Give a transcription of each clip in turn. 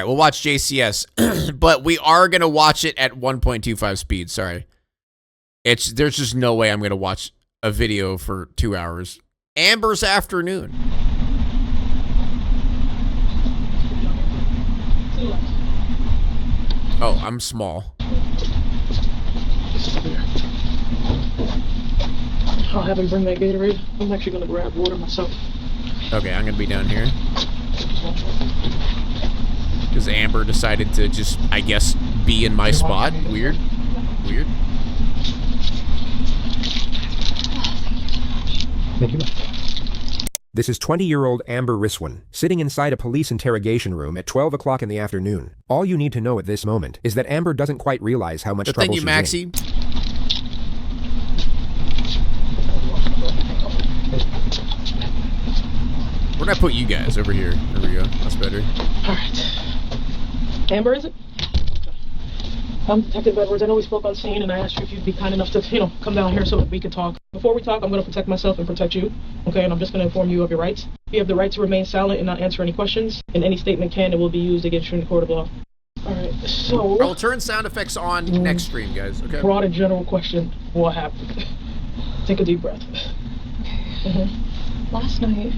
right, we'll watch JCS, but we are gonna watch it at 1.25 speed. Sorry, there's just no way I'm gonna watch a video for 2 hours. Amber's afternoon. Oh, I'm small. I'll have him bring that Gatorade. I'm actually gonna grab water myself. Okay, I'm gonna be down here. Because Amber decided to just, I guess, be in my spot. Weird. Weird. Thank you. This is 20-year-old Amber Riswin, sitting inside a police interrogation room at 12 o'clock in the afternoon. All you need to know at this moment is that Amber doesn't quite realize how much trouble she's in. Thank you, Maxie. Where'd I put you guys? Over here. There we go. That's better. Alright. Amber, is it? I'm Detective Edwards. I know we spoke on scene, and I asked you if you'd be kind enough to, come down here so that we could talk. Before we talk, I'm going to protect myself and protect you, okay? And I'm just going to inform you of your rights. You have the right to remain silent and not answer any questions, and any statement can and will be used against you in the court of law. Alright, so... I will turn sound effects on next stream, guys, okay? Broad and general question, what happened? Take a deep breath. Last night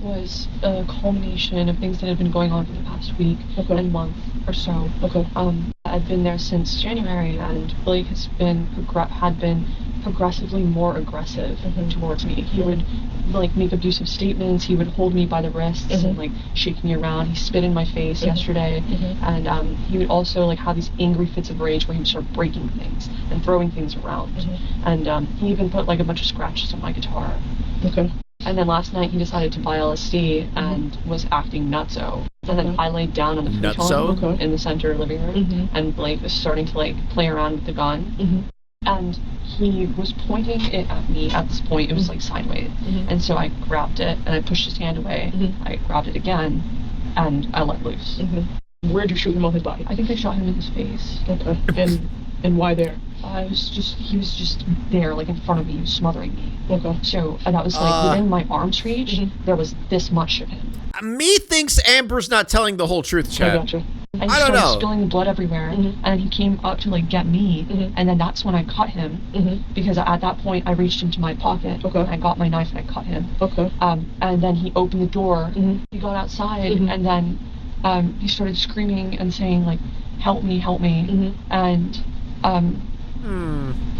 was a culmination of things that had been going on for the past week and month or so. I've been there since January, and Blake has been progressively more aggressive towards me. He would make abusive statements. He would hold me by the wrists and shake me around. He spit in my face yesterday, and he would also have these angry fits of rage where he would start breaking things and throwing things around. And he even put a bunch of scratches on my guitar. And then last night he decided to buy LSD and was acting nutso. And then I laid down on the futon in the center living room, and Blake was starting to play around with the gun. And he was pointing it at me at this point. It was sideways. And so I grabbed it and I pushed his hand away. I grabbed it again and I let loose. Where'd you shoot him on his body? I think I shot him in his face. And why there? He was just there, in front of me, he was smothering me. So that was within my arm's reach, there was this much of him. Me thinks Amber's not telling the whole truth, Chad. I gotcha. And he started spilling blood everywhere, and then he came up to get me, and then that's when I cut him, because at that point I reached into my pocket, and I got my knife and I cut him. And then he opened the door, he got outside, and then he started screaming and saying help me, and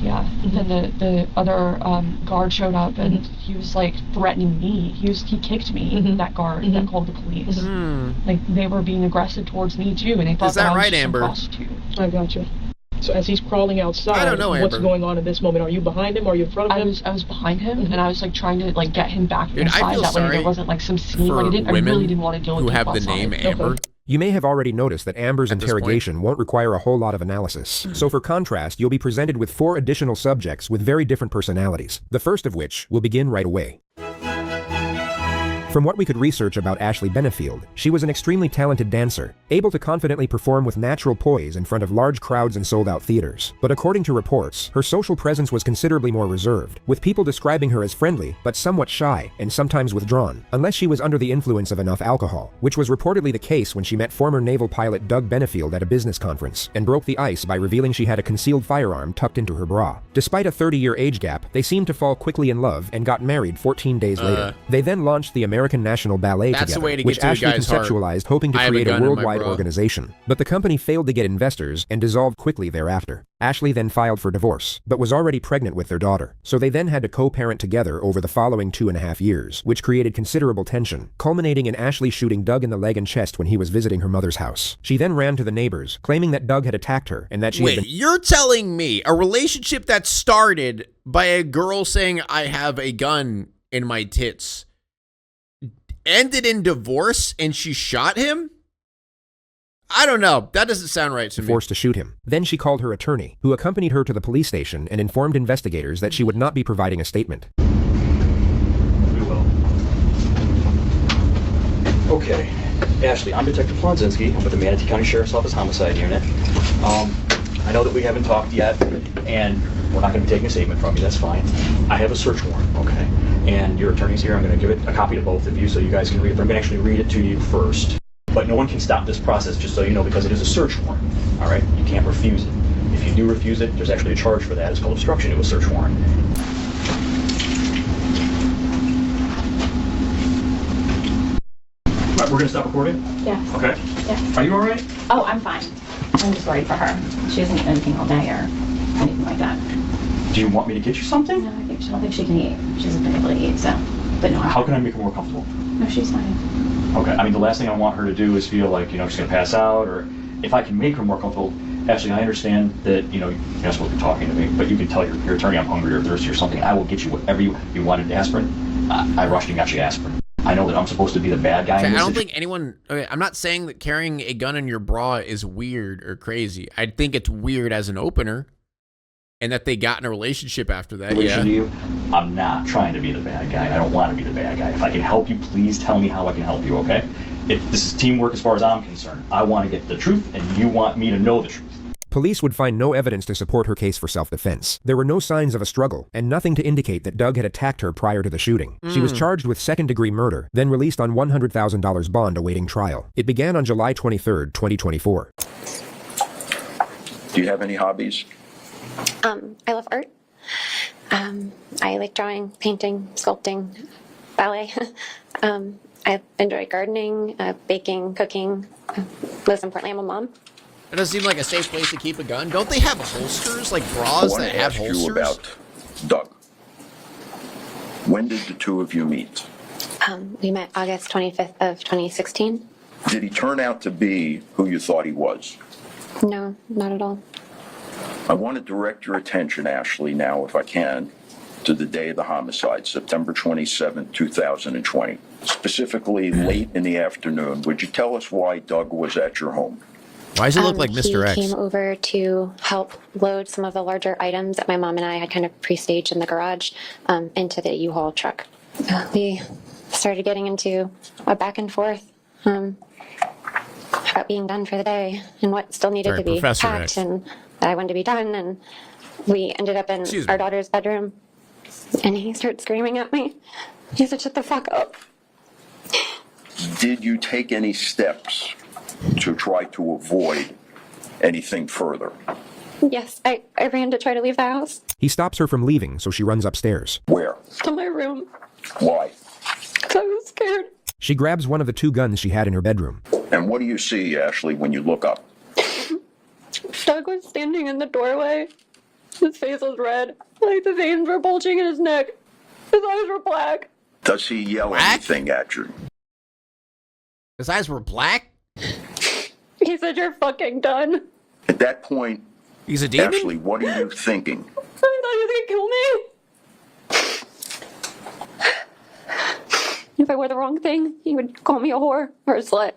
yeah, then the other guard showed up, and he was threatening me. He kicked me, that guard that called the police. They were being aggressive towards me too, and they thought that I was just a prostitute. I gotcha. So as he's crawling outside, I don't know, what's Amber. going on in this moment? Are you behind him? Are you in front of him? I was behind him, and I was trying to get him back inside. I feel that way there wasn't some scene. I really didn't want to deal with who have people the name outside. Amber. You may have already noticed that Amber's interrogation won't require a whole lot of analysis. So for contrast, you'll be presented with 4 additional subjects with very different personalities, the first of which will begin right away. From what we could research about Ashley Benefield, she was an extremely talented dancer, able to confidently perform with natural poise in front of large crowds and sold-out theaters. But according to reports, her social presence was considerably more reserved, with people describing her as friendly, but somewhat shy, and sometimes withdrawn, unless she was under the influence of enough alcohol, which was reportedly the case when she met former naval pilot Doug Benefield at a business conference, and broke the ice by revealing she had a concealed firearm tucked into her bra. Despite a 30-year age gap, they seemed to fall quickly in love and got married 14 days later. They then launched the American National Ballet together, which Ashley conceptualized, hoping to create a worldwide organization. But the company failed to get investors and dissolved quickly thereafter. Ashley then filed for divorce, but was already pregnant with their daughter, so they then had to co-parent together over the following 2.5 years, which created considerable tension, culminating in Ashley shooting Doug in the leg and chest when he was visiting her mother's house. She then ran to the neighbors, claiming that Doug had attacked her and that she had been— You're telling me a relationship that started by a girl saying, I have a gun in my tits, ended in divorce and she shot him? I don't know. That doesn't sound right to me. Forced to shoot him. Then she called her attorney, who accompanied her to the police station and informed investigators that she would not be providing a statement. We will. Okay. Ashley, I'm Detective Flonzinski. I'm with the Manatee County Sheriff's Office Homicide Unit. I know that we haven't talked yet, and we're not going to be taking a statement from you. That's fine. I have a search warrant, okay? And your attorney's here. I'm going to give it a copy to both of you so you guys can read it. I'm going to actually read it to you first. But no one can stop this process, just so you know, because it is a search warrant. All right? You can't refuse it. If you do refuse it, there's actually a charge for that. It's called obstruction to a search warrant. All right, we're going to stop recording? Yes. Okay. Yes. Are you all right? Oh, I'm fine. I'm just worried for her. She doesn't eat anything all day or anything like that. Do you want me to get you something? No, I don't think she can eat. She hasn't been able to eat, so. But no. How can I make her more comfortable? No, she's fine. Okay. I mean, the last thing I want her to do is feel like, she's going to pass out, or if I can make her more comfortable. Ashley, I understand that, you're not supposed to be talking to me, but you can tell your attorney I'm hungry or thirsty or something. I will get you whatever you wanted. Aspirin. I rushed and got you aspirin. I know that I'm supposed to be the bad guy. I don't think anyone. Okay, I'm not saying that carrying a gun in your bra is weird or crazy. I think it's weird as an opener, and that they got in a relationship after that. Yeah. To you, I'm not trying to be the bad guy. I don't want to be the bad guy. If I can help you, please tell me how I can help you. Okay? If this is teamwork as far as I'm concerned, I want to get the truth, and you want me to know the truth. Police would find no evidence to support her case for self-defense. There were no signs of a struggle, and nothing to indicate that Doug had attacked her prior to the shooting. She was charged with second-degree murder, then released on $100,000 bond awaiting trial. It began on July 23, 2024. Do you have any hobbies? I love art. I like drawing, painting, sculpting, ballet. I enjoy gardening, baking, cooking. Most importantly, I'm a mom. It doesn't seem like a safe place to keep a gun. Don't they have holsters, like bras that have holsters? I want to ask you about Doug. When did the two of you meet? We met August 25th of 2016. Did he turn out to be who you thought he was? No, not at all. I want to direct your attention, Ashley, now, if I can, to the day of the homicide, September 27, 2020. Specifically, late in the afternoon. Would you tell us why Doug was at your home? Why does he look like Mr. X? He came over to help load some of the larger items that my mom and I had kind of pre-staged in the garage into the U-Haul truck. We started getting into a back and forth about being done for the day and what still needed to be Professor packed X. and that I wanted to be done. And we ended up in our daughter's bedroom, and he started screaming at me. He said, "Shut the fuck up." Did you take any steps to try to avoid anything further? Yes, I ran to try to leave the house. He stops her from leaving, so she runs upstairs. Where? To my room. Why? Because I was scared. She grabs one of the two guns she had in her bedroom. And what do you see, Ashley, when you look up? Doug was standing in the doorway. His face was red. Like the veins were bulging in his neck. His eyes were black. Does he yell anything at you? His eyes were black? He said, "You're fucking done." At that point, He's a demon? Ashley, what are you thinking? I thought he was gonna kill me. If I wore the wrong thing, he would call me a whore or a slut.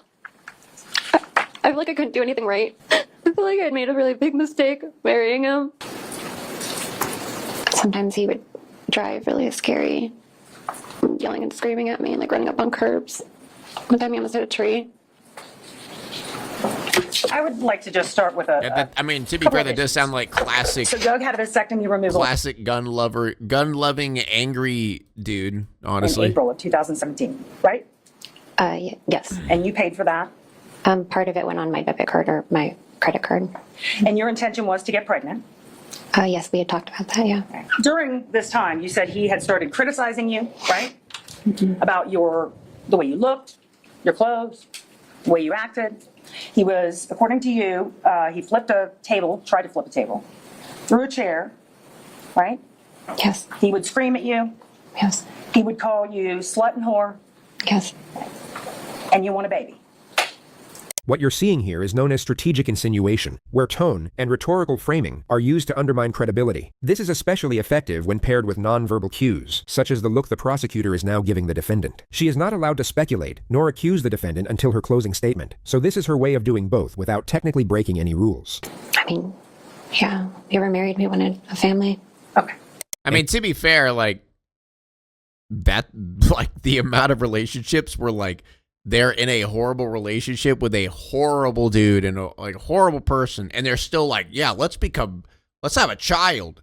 I feel like I couldn't do anything right. I feel like I had made a really big mistake marrying him. Sometimes he would drive really scary, yelling and screaming at me and like running up on curbs. One time he almost hit a tree. I would like to just start with Yeah, I mean, to be fair, that does sound like classic. So Doug had a vasectomy removal Classic gun-loving, angry dude, honestly. in April of 2017, right? Yes. And you paid for that? Part of it went on my debit card or my credit card. And your intention was to get pregnant? Yes, we had talked about that, yeah. During this time, you said he had started criticizing you, right? About the way you looked, your clothes, the way you acted. He was, according to you, he tried to flip a table, threw a chair, right? Yes. He would scream at you. Yes. He would call you slut and whore. Yes. And you want a baby. What you're seeing here is known as strategic insinuation, where tone and rhetorical framing are used to undermine credibility. This is especially effective when paired with nonverbal cues, such as the look the prosecutor is now giving the defendant. She is not allowed to speculate, nor accuse the defendant until her closing statement, so this is her way of doing both without technically breaking any rules. I mean, yeah, we were married, we wanted a family. Okay. I mean, to be fair, like, the amount of relationships were like, they're in a horrible relationship with a horrible dude and a horrible person, and they're still like, yeah, let's have a child,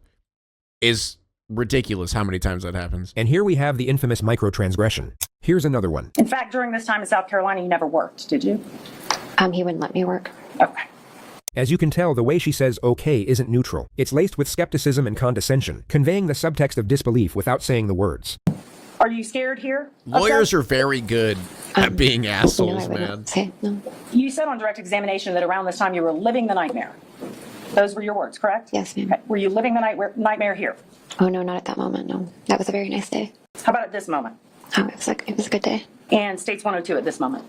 is ridiculous how many times that happens. And here we have the infamous microtransgression. Here's another one. In fact, during this time in South Carolina, you never worked, did you? He wouldn't let me work. Okay. As you can tell, the way she says okay isn't neutral. It's laced with skepticism and condescension, conveying the subtext of disbelief without saying the words. Are you scared here? Lawyers are very good at being No, assholes, I man. wouldn't say no. You said on direct examination that around this time you were living the nightmare. Those were your words, correct? Yes, ma'am. Okay. Were you living the nightmare here? Oh no, not at that moment. No, that was a very nice day. How about at this moment? It was a good day. And States 102 at this moment?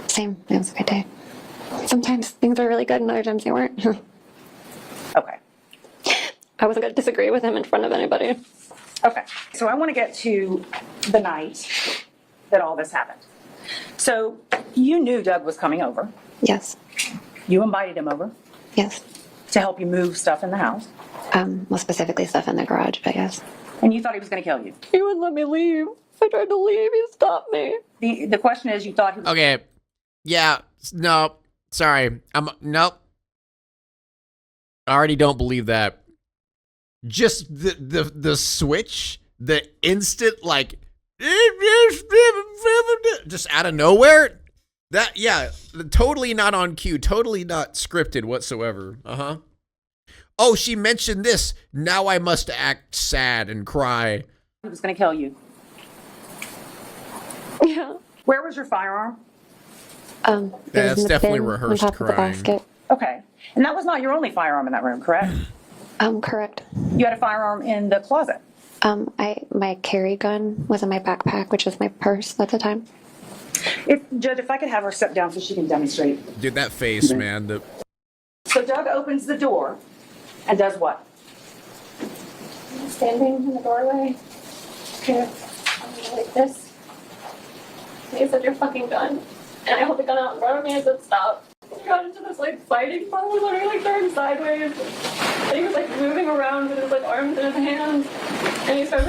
Same. It was a good day. Sometimes things are really good, and other times they weren't. Okay. I wasn't going to disagree with him in front of anybody. Okay. So I want to get to the night that all this happened. So you knew Doug was coming over. Yes. You invited him over Yes. to help you move stuff in the house. Well, specifically stuff in the garage, but yes. And you thought he was going to kill you. He wouldn't let me leave. I tried to leave. He stopped me. The question is, you thought he was... Okay. Yeah. No. Sorry. Nope. I already don't believe that. Just the switch, the instant, like, just out of nowhere. That, yeah, totally not on cue, totally not scripted whatsoever. Oh, she mentioned this. Now I must act sad and cry. He was going to kill you. Yeah. Where was your firearm? It was That's in the definitely bin rehearsed on top of the crying. basket. Okay. And that was not your only firearm in that room, correct? Correct. You had a firearm in the closet. My carry gun was in my backpack, which was my purse at the time. Judge, if I could have her step down so she can demonstrate. Dude, that face, man. So Doug opens the door and does what? Standing in the doorway, like this. He said, "You're fucking done." And I held the gun out in front of me and said, "Stop." We got into this like fighting part. We literally like turned sideways. And he was like moving around with his like arms in his hands. And he started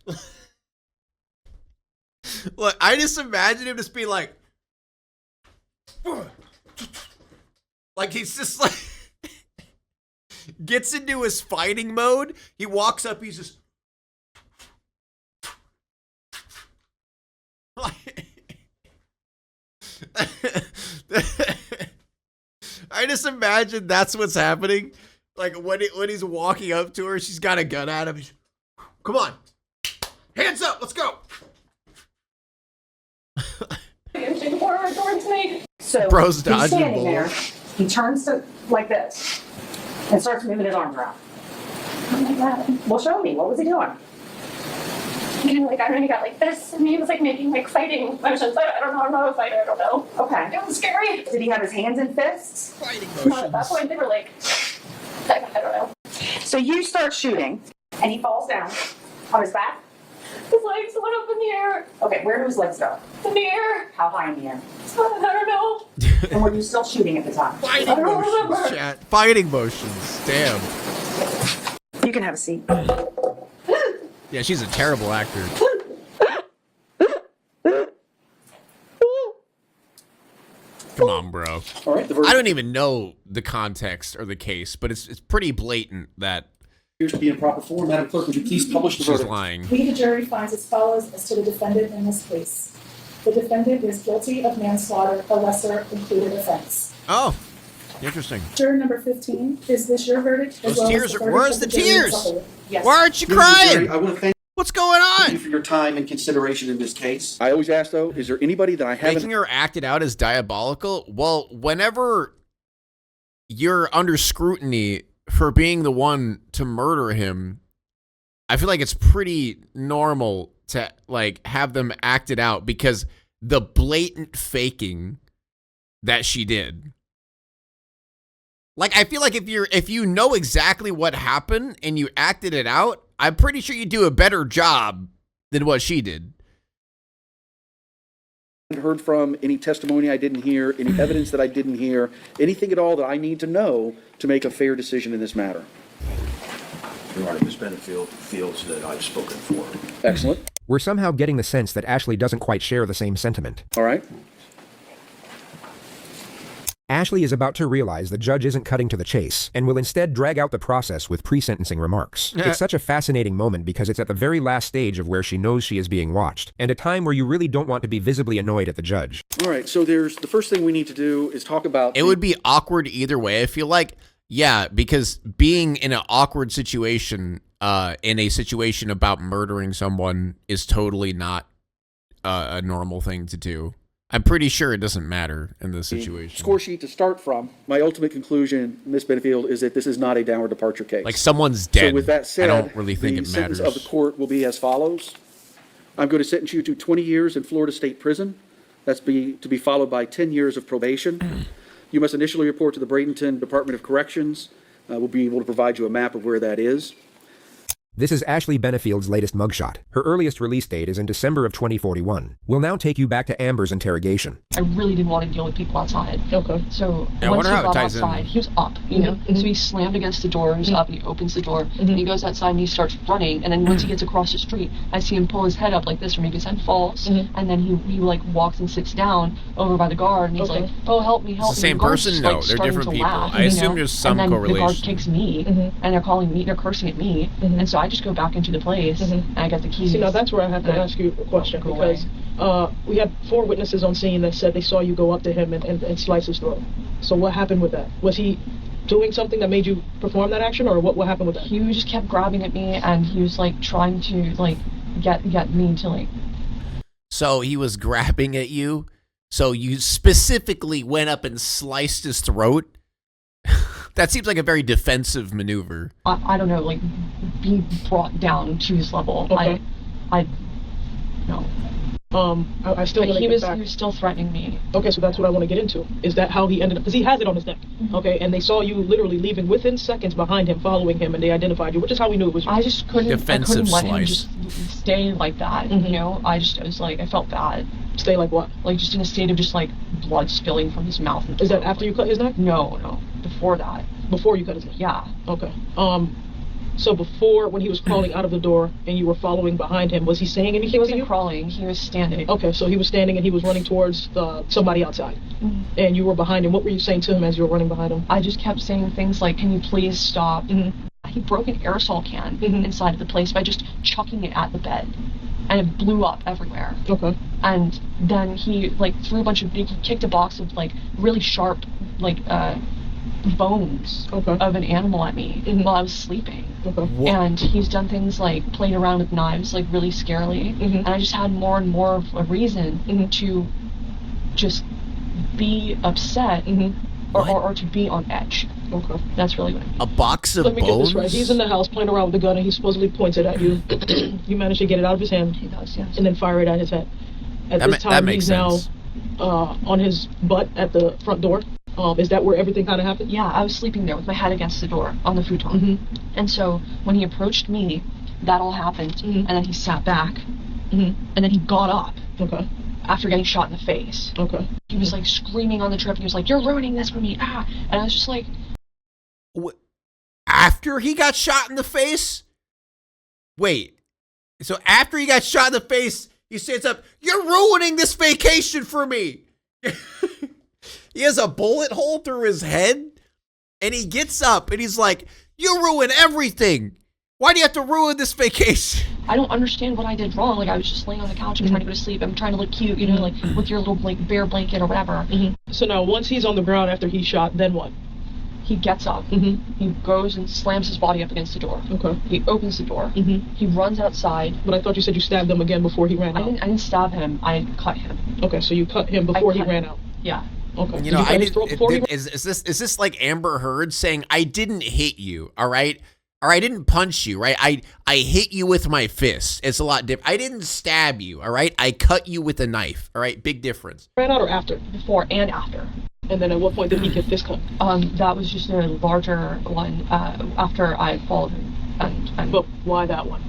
like Look, I just imagine him just being like he's just like gets into his fighting mode. He walks up, he's just I just imagine that's what's happening. Like when he's walking up to her, she's got a gun at him. He's, come on, hands up, let's go. inching forward towards me. So Bro's he's dodging standing there. bullets. He turns to like this and starts moving his arms around. Oh my god. Well, show me. What was he doing? And like I don't know, he got like this, and he was like making like fighting motions. I don't know. I'm not a fighter. I don't know. Okay. It was scary. Did he have his hands in fists? Fighting Not at that motions. point. They were like, I don't know. So you start shooting, and he falls down on his back. His legs went up in the air. Okay, where do his legs go? In the air. How high in the air? I don't know. And were you still shooting at the time? Fighting I don't motions, remember. chat. Fighting motions. Damn. You can have a seat. Yeah, she's a terrible actor. Come on, bro. All right, the I verdict don't even know the context or the case, but it's pretty blatant that appears to be in proper form. Madam Clerk, would you please publish the she's verdict? lying. We, the jury, finds as follows as to the defendant in this case. The defendant is guilty of manslaughter, a lesser included offense. Oh, interesting. Juror number 15, is this your verdict? Those as well as tears the are- verdict where's of the jury as a tears? whole? Yes. Why aren't you Members of the jury, crying? I want to thank What's going you on? for your time and consideration in this case. I always ask, though, is there anybody that I haven't... Making her act it out as diabolical? Well, whenever you're under scrutiny for being the one to murder him, I feel like it's pretty normal to like have them act it out because the blatant faking that she did. Like, I feel like if you know exactly what happened and you acted it out, I'm pretty sure you do a better job than what she did. heard from, any testimony I didn't hear, any evidence that I didn't hear, anything at all that I need to know to make a fair decision in this matter. Your Honor, Ms. Benefield feels that I've spoken for her. Excellent. We're somehow getting the sense that Ashley doesn't quite share the same sentiment. All right. Ashley is about to realize the judge isn't cutting to the chase, and will instead drag out the process with pre-sentencing remarks. It's such a fascinating moment because it's at the very last stage of where she knows she is being watched, and a time where you really don't want to be visibly annoyed at the judge. All right, so there's the first thing we need to do is talk about... It would be awkward either way, I feel like. Yeah, because being in an awkward situation, in a situation about murdering someone is totally not a normal thing to do. I'm pretty sure it doesn't matter in this situation. Score sheet to start from. My ultimate conclusion, Ms. Benefield, is that this is not a downward departure case. Like someone's dead. So with that said, I don't really think it the sentence matters. of the court will be as follows. I'm going to sentence you to 20 years in Florida State Prison. That's to be followed by 10 years of probation. You must initially report to the Bradenton Department of Corrections. We'll be able to provide you a map of where that is. This is Ashley Benefield's latest mugshot. Her earliest release date is in December of 2041. We'll now take you back to Amber's interrogation. I really didn't want to deal with people outside. Okay. So Yeah, I once wonder he how it got ties outside, in. he was up, you know? So he slammed against the door, he was up, and he opens the door, and he goes outside and he starts running, and then once he gets across the street, I see him pull his head up like this, or maybe his head falls, and then he like walks and sits down over by the guard, and he's like, oh, help me, help me. It's the same The guard's person? just, No, like, they're starting different to people. laugh, I assume there's some and then correlation. the guard kicks me, and they're cursing at me, and so I just go back into the place, and I got the keys. See, now that's where I have to ask you a question, Go because we had 4 witnesses on scene that said they saw you go up to him and slice his throat. So what happened with that? Was he doing something that made you perform that action, or what happened with that? He just kept grabbing at me, and he was like trying to like get me to like. So he was grabbing at you? So you specifically went up and sliced his throat? That seems like a very defensive maneuver. I don't know, like be brought down to his level. Okay. I no. I still But want to he get was back. still threatening me. Okay, so that's what I want to get into. Is that how he ended up? Because he has it on his neck. Okay, and they saw you literally leaving within seconds behind him, following him, and they identified you, which is how we knew it was you. I just couldn't. Defensive I couldn't let him slice. just stay like that. You know, I was like, I felt bad. Stay like what? Like just in a state of just like blood spilling from his mouth. And Is that throat. after you cut his neck? No, before that. Before you cut his neck? Yeah. Okay. So before, when he was crawling out of the door and you were following behind him, was he saying anything He to wasn't you? crawling. He was standing. Okay, so he was standing and he was running towards somebody outside, and you were behind him. What were you saying to him as you were running behind him? I just kept saying things like, "Can you please stop?" He broke an aerosol can inside of the place by just chucking it at the bed, and it blew up everywhere. Okay. And then he like threw a bunch of he kicked a box of like really sharp like bones of an animal at me while I was sleeping. Okay. And he's done things like played around with knives like really scarily, and I just had more and more of a reason to just be upset or to be on edge. Okay. That's really what I mean. A box of Let me get bones? this right. He's in the house playing around with the gun, and he supposedly points it at you. You manage to get it out of his hand. He does, yes. And then fire it at his head. At That this that time, makes he's now sense. on his butt at the front door. Is that where everything kind of happened? Yeah, I was sleeping there with my head against the door on the futon. And so when he approached me, that all happened, and then he sat back, and then he got up. Okay. After getting shot in the face. Okay. He was like screaming on the trip. He was like, "You're ruining this for me!" And I was just like, After he got shot in the face? Wait. So after he got shot in the face, he stands up, "You're ruining this vacation for me." He has a bullet hole through his head, and he gets up and he's like, "You ruin everything. Why do you have to ruin this vacation?" I don't understand what I did wrong. Like, I was just laying on the couch and trying to go to sleep. I'm trying to look cute, you know, like with your little like bear blanket or whatever. So now, once he's on the ground after he's shot, then what? He gets up. He goes and slams his body up against the door. Okay. He opens the door. He runs outside. But I thought you said you stabbed him again before he ran out. I didn't stab him. I cut him. Okay, so you cut him before he ran out. Yeah. Okay. You know, cut his throat before he ran- is this like Amber Heard saying, "I didn't hit you, all right? Or I didn't punch you, right? I hit you with my fist." It's a lot different. I didn't stab you, all right? I cut you with a knife, all right? Big difference. Ran out or after? Before and after. And then at what point did he get this cut? That was just a larger one after I followed him. And But why that one?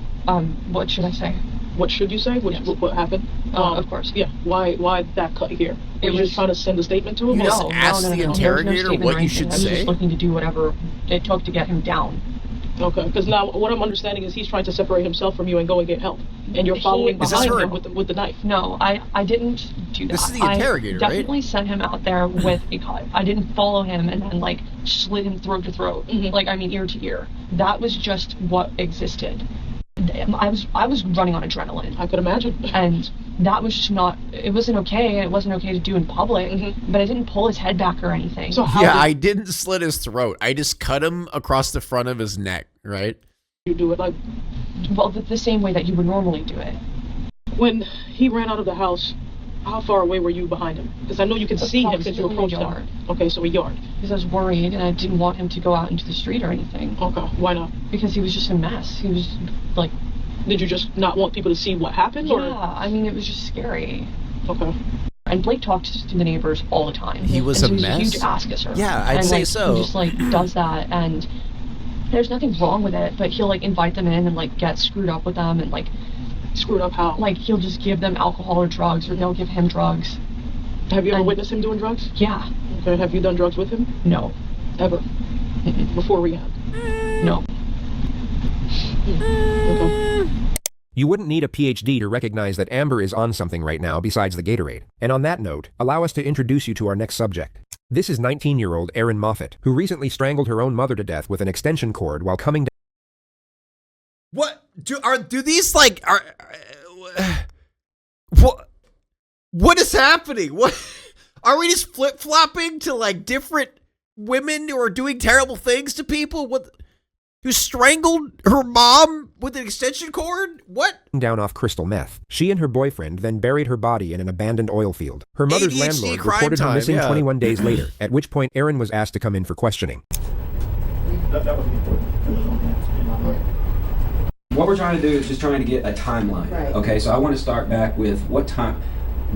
What should I say? What should you say? What happened? Of course. Yeah. Why that cut here? Were you just trying to send a statement to him? You or- just asked the There was no interrogator statement what or you anything. should I was say? just looking to do whatever it took to get him down. Okay, because now what I'm understanding is he's trying to separate himself from you and go and get help, and you're following behind him with the knife. No, I didn't do that. This is the interrogator, I definitely sent him out there with a cut. I didn't follow him and then like slit him throat to throat, like I mean ear to ear. That was just what existed. I was running on adrenaline. I could imagine. And that was just not. It wasn't okay. It wasn't okay to do in public. But I didn't pull his head back or anything. So I didn't slit his throat. I just cut him across the front of his neck. Right? You do it like, well, the same way that you would normally do it. When he ran out of the house, how far away were you behind him? Because I know you could see him because you approached him. Okay, so a yard. Because I was worried and I didn't want him to go out into the street or anything. Okay, why not? Because he was just a mess. He was like... Did you just not want people to see what happened? Yeah, I mean, it was just scary. Okay. And Blake talks to the neighbors all the time. He was a mess? He's a huge ass-kisser. Yeah, I'd say so. He just, like, does that, and there's nothing wrong with it, but he'll, like, invite them in and, like, get screwed up with them, and, like... Screwed up how? Like, he'll just give them alcohol or drugs, or they'll give him drugs. Have you ever witnessed him doing drugs? Yeah. Okay, have you done drugs with him? No. Ever? Before rehab? No. Okay. You wouldn't need a PhD to recognize that Amber is on something right now besides the Gatorade. And on that note, allow us to introduce you to our next subject. This is 19-year-old Erin Moffat, who recently strangled her own mother to death with an extension cord while coming down. What do these like what is happening? What are we just flip-flopping to like different women who are doing terrible things to people? What? Who strangled her mom with an extension cord? What? Down off crystal meth. She and her boyfriend then buried her body in an abandoned oil field. Her mother's ADHD landlord crime reported her time, missing yeah. 21 days later, at which point Erin was asked to come in for questioning. What we're trying to do is just trying to get a timeline. Right. Okay, so I want to start back with what time.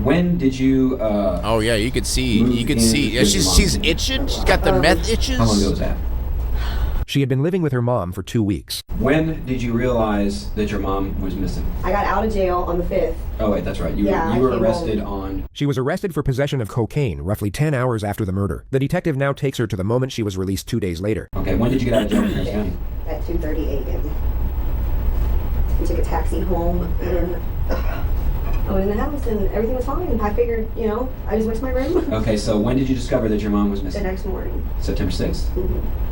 When did you? Oh yeah, you could see. You could see. Yeah, she's itching. She's got the meth itches. How long ago was that? She had been living with her mom for 2 weeks. When did you realize that your mom was missing? I got out of jail on the 5th. Oh wait, that's right. You were arrested on... She was arrested for possession of cocaine roughly 10 hours after the murder. The detective now takes her to the moment she was released 2 days later. Okay, when did you get out of jail in Harris County? At 2:30 a.m. We took a taxi home and I went in the house and everything was fine. I figured, I just went to my room. Okay, so when did you discover that your mom was The missing? next morning. September 6th. Mm-hmm.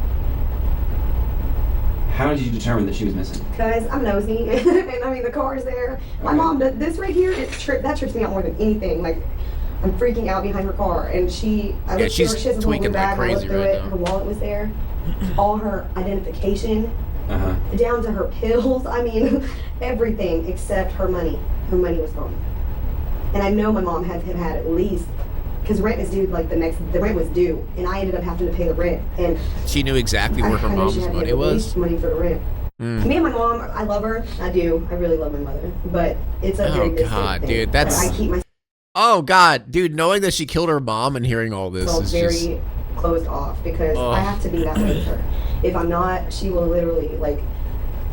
How did you determine that she was missing? Because I'm nosy, and I mean the car's there. My mom, this right here, that trips me out more than anything. Like, I'm freaking out behind her car, and she's tweaking like crazy right now. Her wallet was there, all her identification, down to her pills. I mean, everything except her money. Her money was gone, and I know my mom had at least. Because rent is due, like the rent was due, and I ended up having to pay the rent. And she knew exactly where her mom's money was. Money for the rent. Me and my mom, I love her. I do. I really love my mother, but it's a very distant God, thing. dude, that's. I keep my. Oh God, dude, knowing that she killed her mom and hearing all this is very just closed off because I have to be that way with her. If I'm not, she will literally like.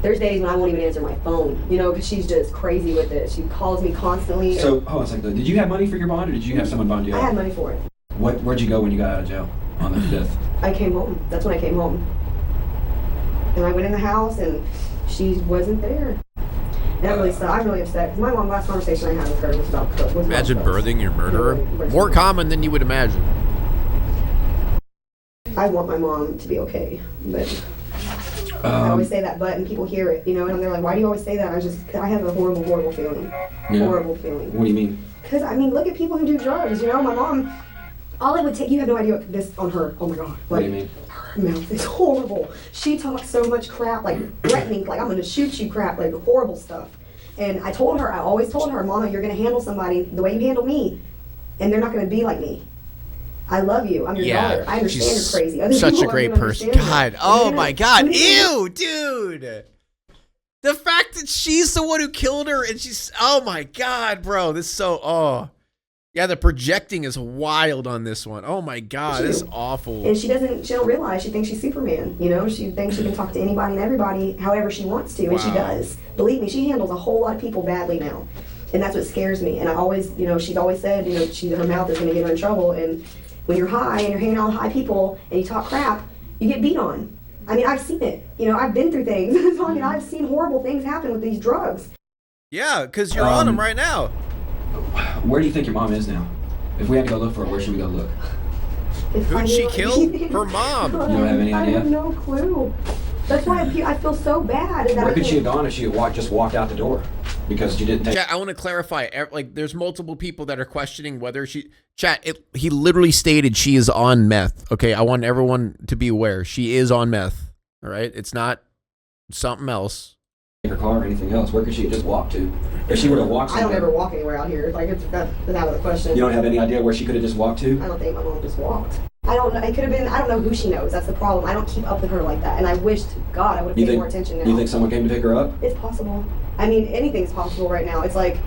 There's days when I won't even answer my phone, because she's just crazy with it. She calls me constantly. So, hold on a second. Did you have money for your bond, or did you have someone bond you? I had money for it. Where'd you go when you got out of jail on the 5th? I came home. That's when I came home. And I went in the house, and she wasn't there. And that really sucked. I'm really upset because my mom, last conversation I had with her was about cook. Imagine birthing your murderer. More common than you would imagine. I want my mom to be okay, but. I always say that, but and people hear it, and they're like, "Why do you always say that?" I have a horrible, horrible feeling. Yeah. Horrible feeling. What do you mean? Because look at people who do drugs. My mom, all it would take. You have no idea what this on her. Oh my God. What do you mean? Her mouth is horrible. She talks so much crap, like threatening, like I'm gonna shoot you, crap, like horrible stuff. And I always told her, Mama, you're gonna handle somebody the way you handle me, and they're not gonna be like me. I love you. I'm your daughter. I understand you're crazy. Other Such people a great aren't person. understand God. that. Oh my God. Ew, dude. The fact that she's the one who killed her and she's, oh my God, bro. This is so, yeah, the projecting is wild on this one. Oh my God, this is awful. And she don't realize, she thinks she's Superman, she thinks she can talk to anybody and everybody however she wants to, and she does. Believe me, she handles a whole lot of people badly now. And that's what scares me. And I always, she's always said, her mouth is gonna get her in trouble, and when you're high and you're hanging out with high people and you talk crap, you get beat on. I mean, I've seen it. You know, I've been through things. So, I mean, I've seen horrible things happen with these drugs. Yeah, because you're on them right now. Where do you think your mom is now? If we had to go look for her, where should we go look? Who'd she kill? Her mom. You don't have any idea? I have no clue. That's why I feel so bad. That Where could she have gone if she had just walked out the door? Because she didn't take... Chat, I want to clarify. Like, there's multiple people that are questioning whether she... Chat, he literally stated she is on meth. Okay, I want everyone to be aware. She is on meth. All right? It's not something else. Her car or anything else. Where could she have just walked to? If she were to walk somewhere... I don't ever walk anywhere out here. Like, that's out of the question. You don't have any idea where she could have just walked to? I don't think my mom just walked. I don't know. It could have been, I don't know who she knows. That's the problem. I don't keep up with her like that. And I wish to God I would have paid more attention now. You think someone came to pick her up? It's possible. I mean, anything's possible right now. It's like,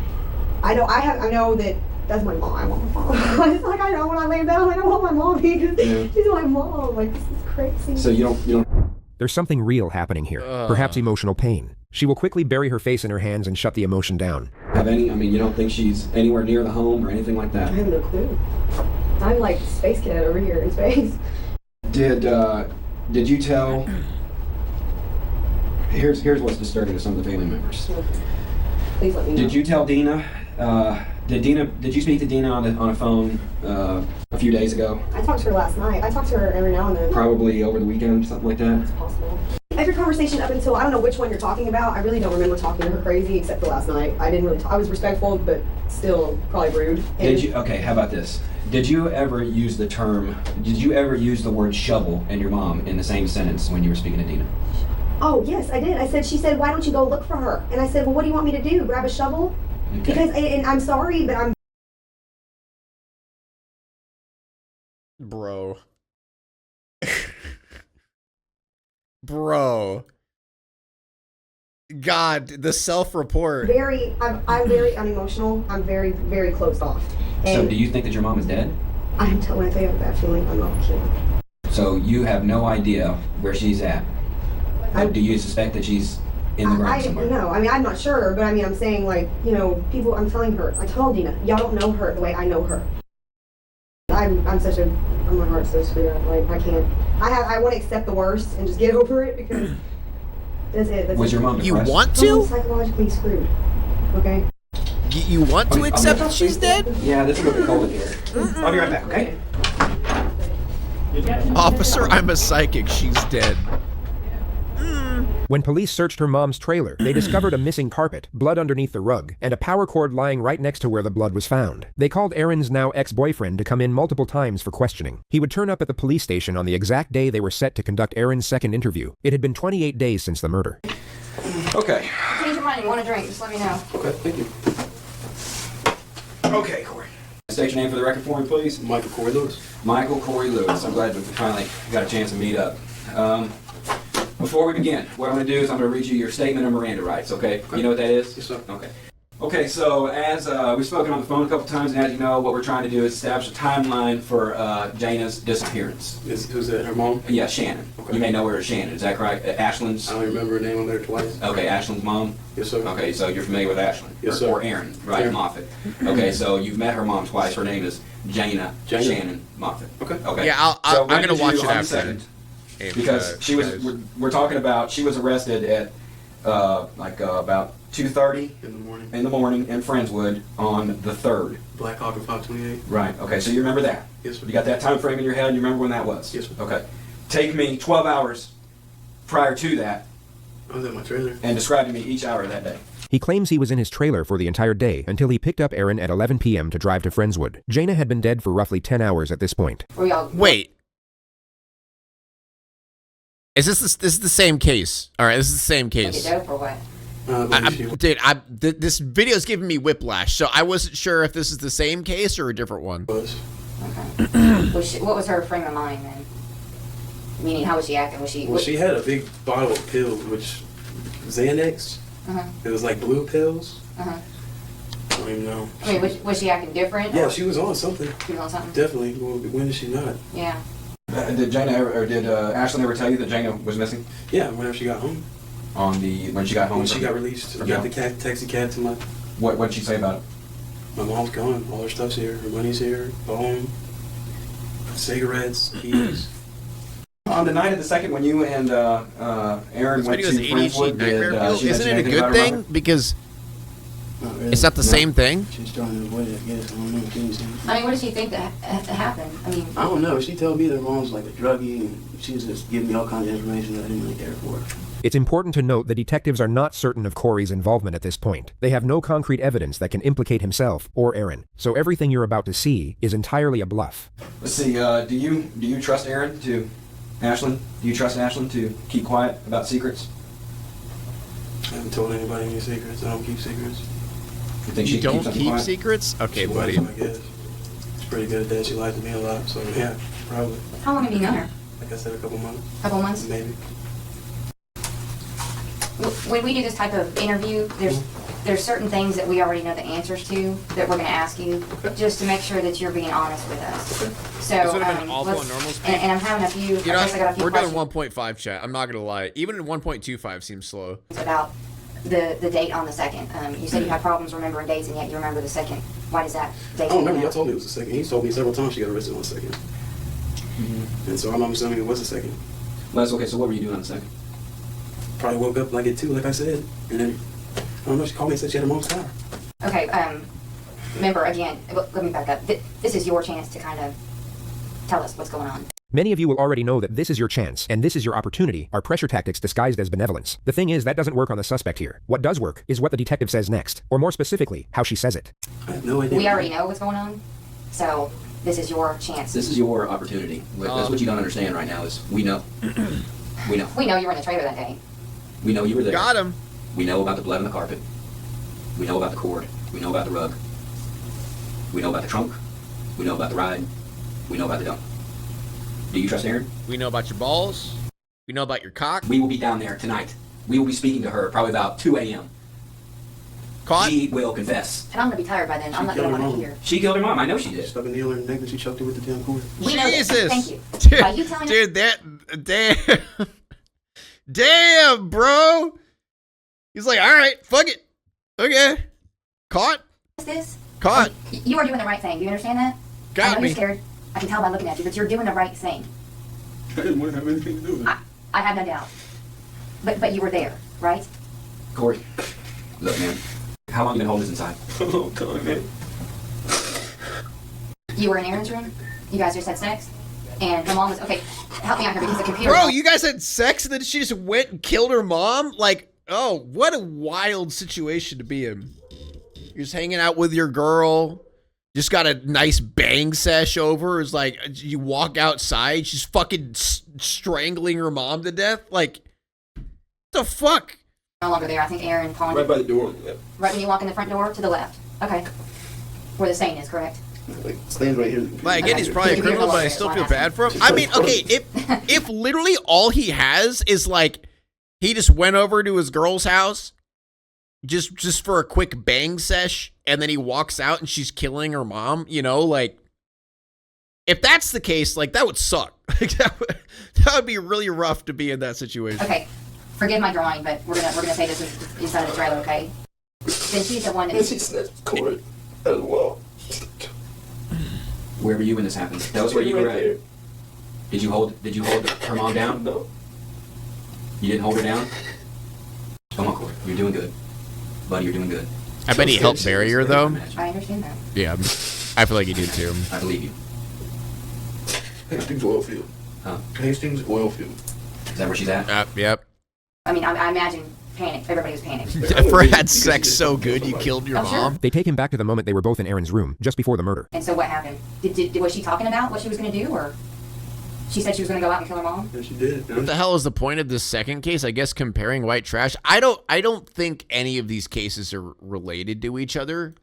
I know that that's my mom. I want my mom. It's like, I know when I lay down, I don't want my mom because she's my mom. Like, this is crazy. So you don't... There's something real happening here. Perhaps emotional pain. She will quickly bury her face in her hands and shut the emotion down. Have any? I mean, you don't think she's anywhere near the home or anything like that? I have no clue. I'm like space cadet over here in space. Did you tell? Here's what's disturbing to some of the family members. Please let me know. Did you tell Dina? Did you speak to Dina on a phone a few days ago? I talked to her last night. I talk to her every now and then. Probably over the weekend, something like that. It's possible. Every conversation up until, I don't know which one you're talking about. I really don't remember talking to her crazy except for last night. I didn't really I was respectful, but still probably rude. Okay, how about this? Did you ever use the word shovel and your mom in the same sentence when you were speaking to Dina? Oh, yes, I did. She said, why don't you go look for her? And I said, well, what do you want me to do? Grab a shovel? Okay. Because, and I'm sorry, but I'm... Bro. Bro. God, the self-report. I'm very unemotional. I'm very, very closed off. And so do you think that your mom is dead? When I tell you I have a bad feeling, I'm not kidding. So you have no idea where she's at? Do you suspect that she's in the ground somewhere? No, I mean, I'm not sure, but I mean, I'm saying, like, you know, people, I'm telling her, I told Dina, y'all don't know her the way I know her. I'm my heart's so screwed up, like, I can't, I want to accept the worst and just get over it because that's it. Was your mom depressed? You want to? I'm psychologically screwed, okay? You want to accept that she's dead? Yeah, this is what we call it here. I'll be right back, okay? Officer, I'm a psychic. She's dead. When police searched her mom's trailer, they discovered a missing carpet, blood underneath the rug, and a power cord lying right next to where the blood was found. They called Erin's now ex-boyfriend to come in multiple times for questioning. He would turn up at the police station on the exact day they were set to conduct Erin's second interview. It had been 28 days since the murder. Okay. Change your mind. You want a drink? Just let me know. Okay, thank you. Okay, Cory. State your name for the record for me, please. Michael Cory Lewis. Michael Cory Lewis. I'm glad we finally got a chance to meet up. Before we begin, what I'm going to do is I'm going to read you your statement of Miranda rights, okay? You know what that is? Yes, sir. Okay. Okay, so as we've spoken on the phone a couple times, and as you know, what we're trying to do is establish a timeline for Jana's disappearance. Who's that, her mom? Yeah, Shannon. Okay. You may know her as Shannon, is that correct? Ashland's? I don't remember her name on there twice. Okay, Ashland's mom? Yes, sir. Okay, so you're familiar with Ashland? Yes, sir. Or Erin, right? Erin. Moffat. Okay, so you've met her mom twice. Her name is Jana Shannon Moffat. Okay. Okay. Yeah, So I'm going to watch it on the after. second, because she was, we're talking about, she was arrested at about 2:30 in the morning in Friendswood on the 3rd. Black Hawk and 528. Right, okay, so you remember that? Yes, sir. You got that time frame in your head, you remember when that was? Yes, sir. Okay. Take me 12 hours prior to that. I was at my trailer. And describe to me each hour of that day. He claims he was in his trailer for the entire day until he picked up Erin at 11 p.m. to drive to Friendswood. Jana had been dead for roughly 10 hours at this point. Wait. Is this the same case? All right, this is the same case. Dope or what? This video is giving me whiplash, so I wasn't sure if this is the same case or a different one. Okay. What was her frame of mind then? Meaning, how was she acting? Well, she had a big bottle of pills, which Xanax. It was like blue pills. I don't even know. I mean, was she acting different? Yeah, she was on something. She was on something? Definitely. Well, when is she not? Yeah. Did Jana or did Ashlyn ever tell you that Jana was missing? Yeah, whenever she got home. When she got home? When she got released. Got the taxi cab to my... What did she say about it? My mom's gone. All her stuff's here. Her money's here. Phone. Cigarettes. Keys. On the night of the second, when you and Aaron This went video to is Friendswood, nightmare fuel. she Isn't mention it a anything good about her thing? mother? Because Not really. it's not the same thing. She's trying to avoid it, I guess. I don't know. Can you see? I mean, what does she think that happened? I mean, I don't know. She told me that her mom's like a druggie, and she was just giving me all kinds of information that I didn't really care for. It's important to note the detectives are not certain of Cory's involvement at this point. They have no concrete evidence that can implicate himself or Aaron, so everything you're about to see is entirely a bluff. Let's see. Do you trust Aaron to Ashlyn? Do you trust Ashlyn to keep quiet about secrets? I haven't told anybody any secrets. I don't keep secrets. You think You she don't keeps something keep quiet? secrets? Okay, She buddy. lies, I guess. She's pretty good at that. She lies to me a lot, so yeah, probably. how long have you known her? Like I said, a couple months. Couple months? Maybe. When we do this type of interview, there's certain things that we already know the answers to that we're going to ask you, just to make sure that you're being honest with us. So, This would have been awful on normal speed. and I'm having a few. You know, I got a few we're doing questions 1.5 chat. I'm not gonna lie. Even 1.25 seems slow. about the date on the second. You said you had problems remembering dates, and yet you remember the second. Why does that date? I don't remember. stand Y'all out? told me it was the second. He told me several times she got arrested on the second. And so I'm assuming it was the second. Well, that's okay. So what were you doing on the second? Probably woke up like at 2, like I said. And then, I don't know, she called me and said she had her mom's car. Okay. Remember again. Let me back up. This is your chance to kind of tell us what's going on. Many of you will already know that this is your chance, and this is your opportunity, are pressure tactics disguised as benevolence. The thing is, that doesn't work on the suspect here. What does work is what the detective says next, or more specifically, how she says it. I have no idea. We already know what's going on, so this is your chance. This is your opportunity. That's what you don't understand right now is we know. We know. We know you were in the trailer that day. We know you were there. Got him. We know about the blood on the carpet. We know about the cord. We know about the rug. We know about the trunk. We know about the ride. We know about the dump. Do you trust Aaron? We know about your balls. We know about your cock. We will be down there tonight. We will be speaking to her probably about 2 a.m. Caught? She will confess. And I'm gonna be tired by then. I'm not gonna want to hear. She killed her mom. I know she did. Stuck a needle in her neck and she choked her with the damn cord. We know this. Jesus. Thank you. Dude, By you telling dude, that damn. Damn, bro. He's like, all right, fuck it. Okay. Caught? us this, Caught. you are doing the right thing. Do you understand that? Got I know me. you're scared. I can tell by looking at you, but you're doing the right thing. I didn't want to have anything to do with it. I have no doubt. But you were there, right? Cory, look, man. How long you been holding this inside? A long time, man. You were in Aaron's room. You guys just had sex, and the mom was okay. Help me out here because the computer. Bro, you guys had sex and then she just went and killed her mom? Like, oh, what a wild situation to be in. You're just hanging out with your girl. Just got a nice bang sesh over. It's like, you walk outside, she's fucking strangling her mom to death. Like, the fuck? No longer there. I think Aaron calling Right you. by the door. Right when you walk in the front door to the left. Okay. Where the stain is, correct? Like, stands right here. Like, again, he's probably a criminal, but I still feel bad for him. I mean, okay, if literally all he has is like, he just went over to his girl's house just for a quick bang sesh, and then he walks out and she's killing her mom, you know, like, if that's the case, like, that would suck. Like, that would be really rough to be in that situation. Okay. Forgive my drawing, but we're gonna say this is inside of the trailer, okay? Then she's the one that. And she snatched Cory as well. Where were you when this happened? Tell us where you were at. Did you hold her mom down? No. You didn't hold her down? Come on, Cory. You're doing good. Buddy, you're doing good. I bet he helped bury her, though. I understand that. Yeah, I feel like he did, too. I believe you. Hastings oil field. Huh? Hastings oil field. Is that where she's at? Yep. I mean, I imagine panic. Everybody was panicked. Ever had sex so good you killed your Oh, sure. mom? They take him back to the moment they were both in Aaron's room, just before the murder. And so what happened? Was she talking about what she was going to do, or she said she was going to go out and kill her mom? Yeah, she did. What the hell is the point of this second case? I guess comparing white trash. I don't think any of these cases are related to each other.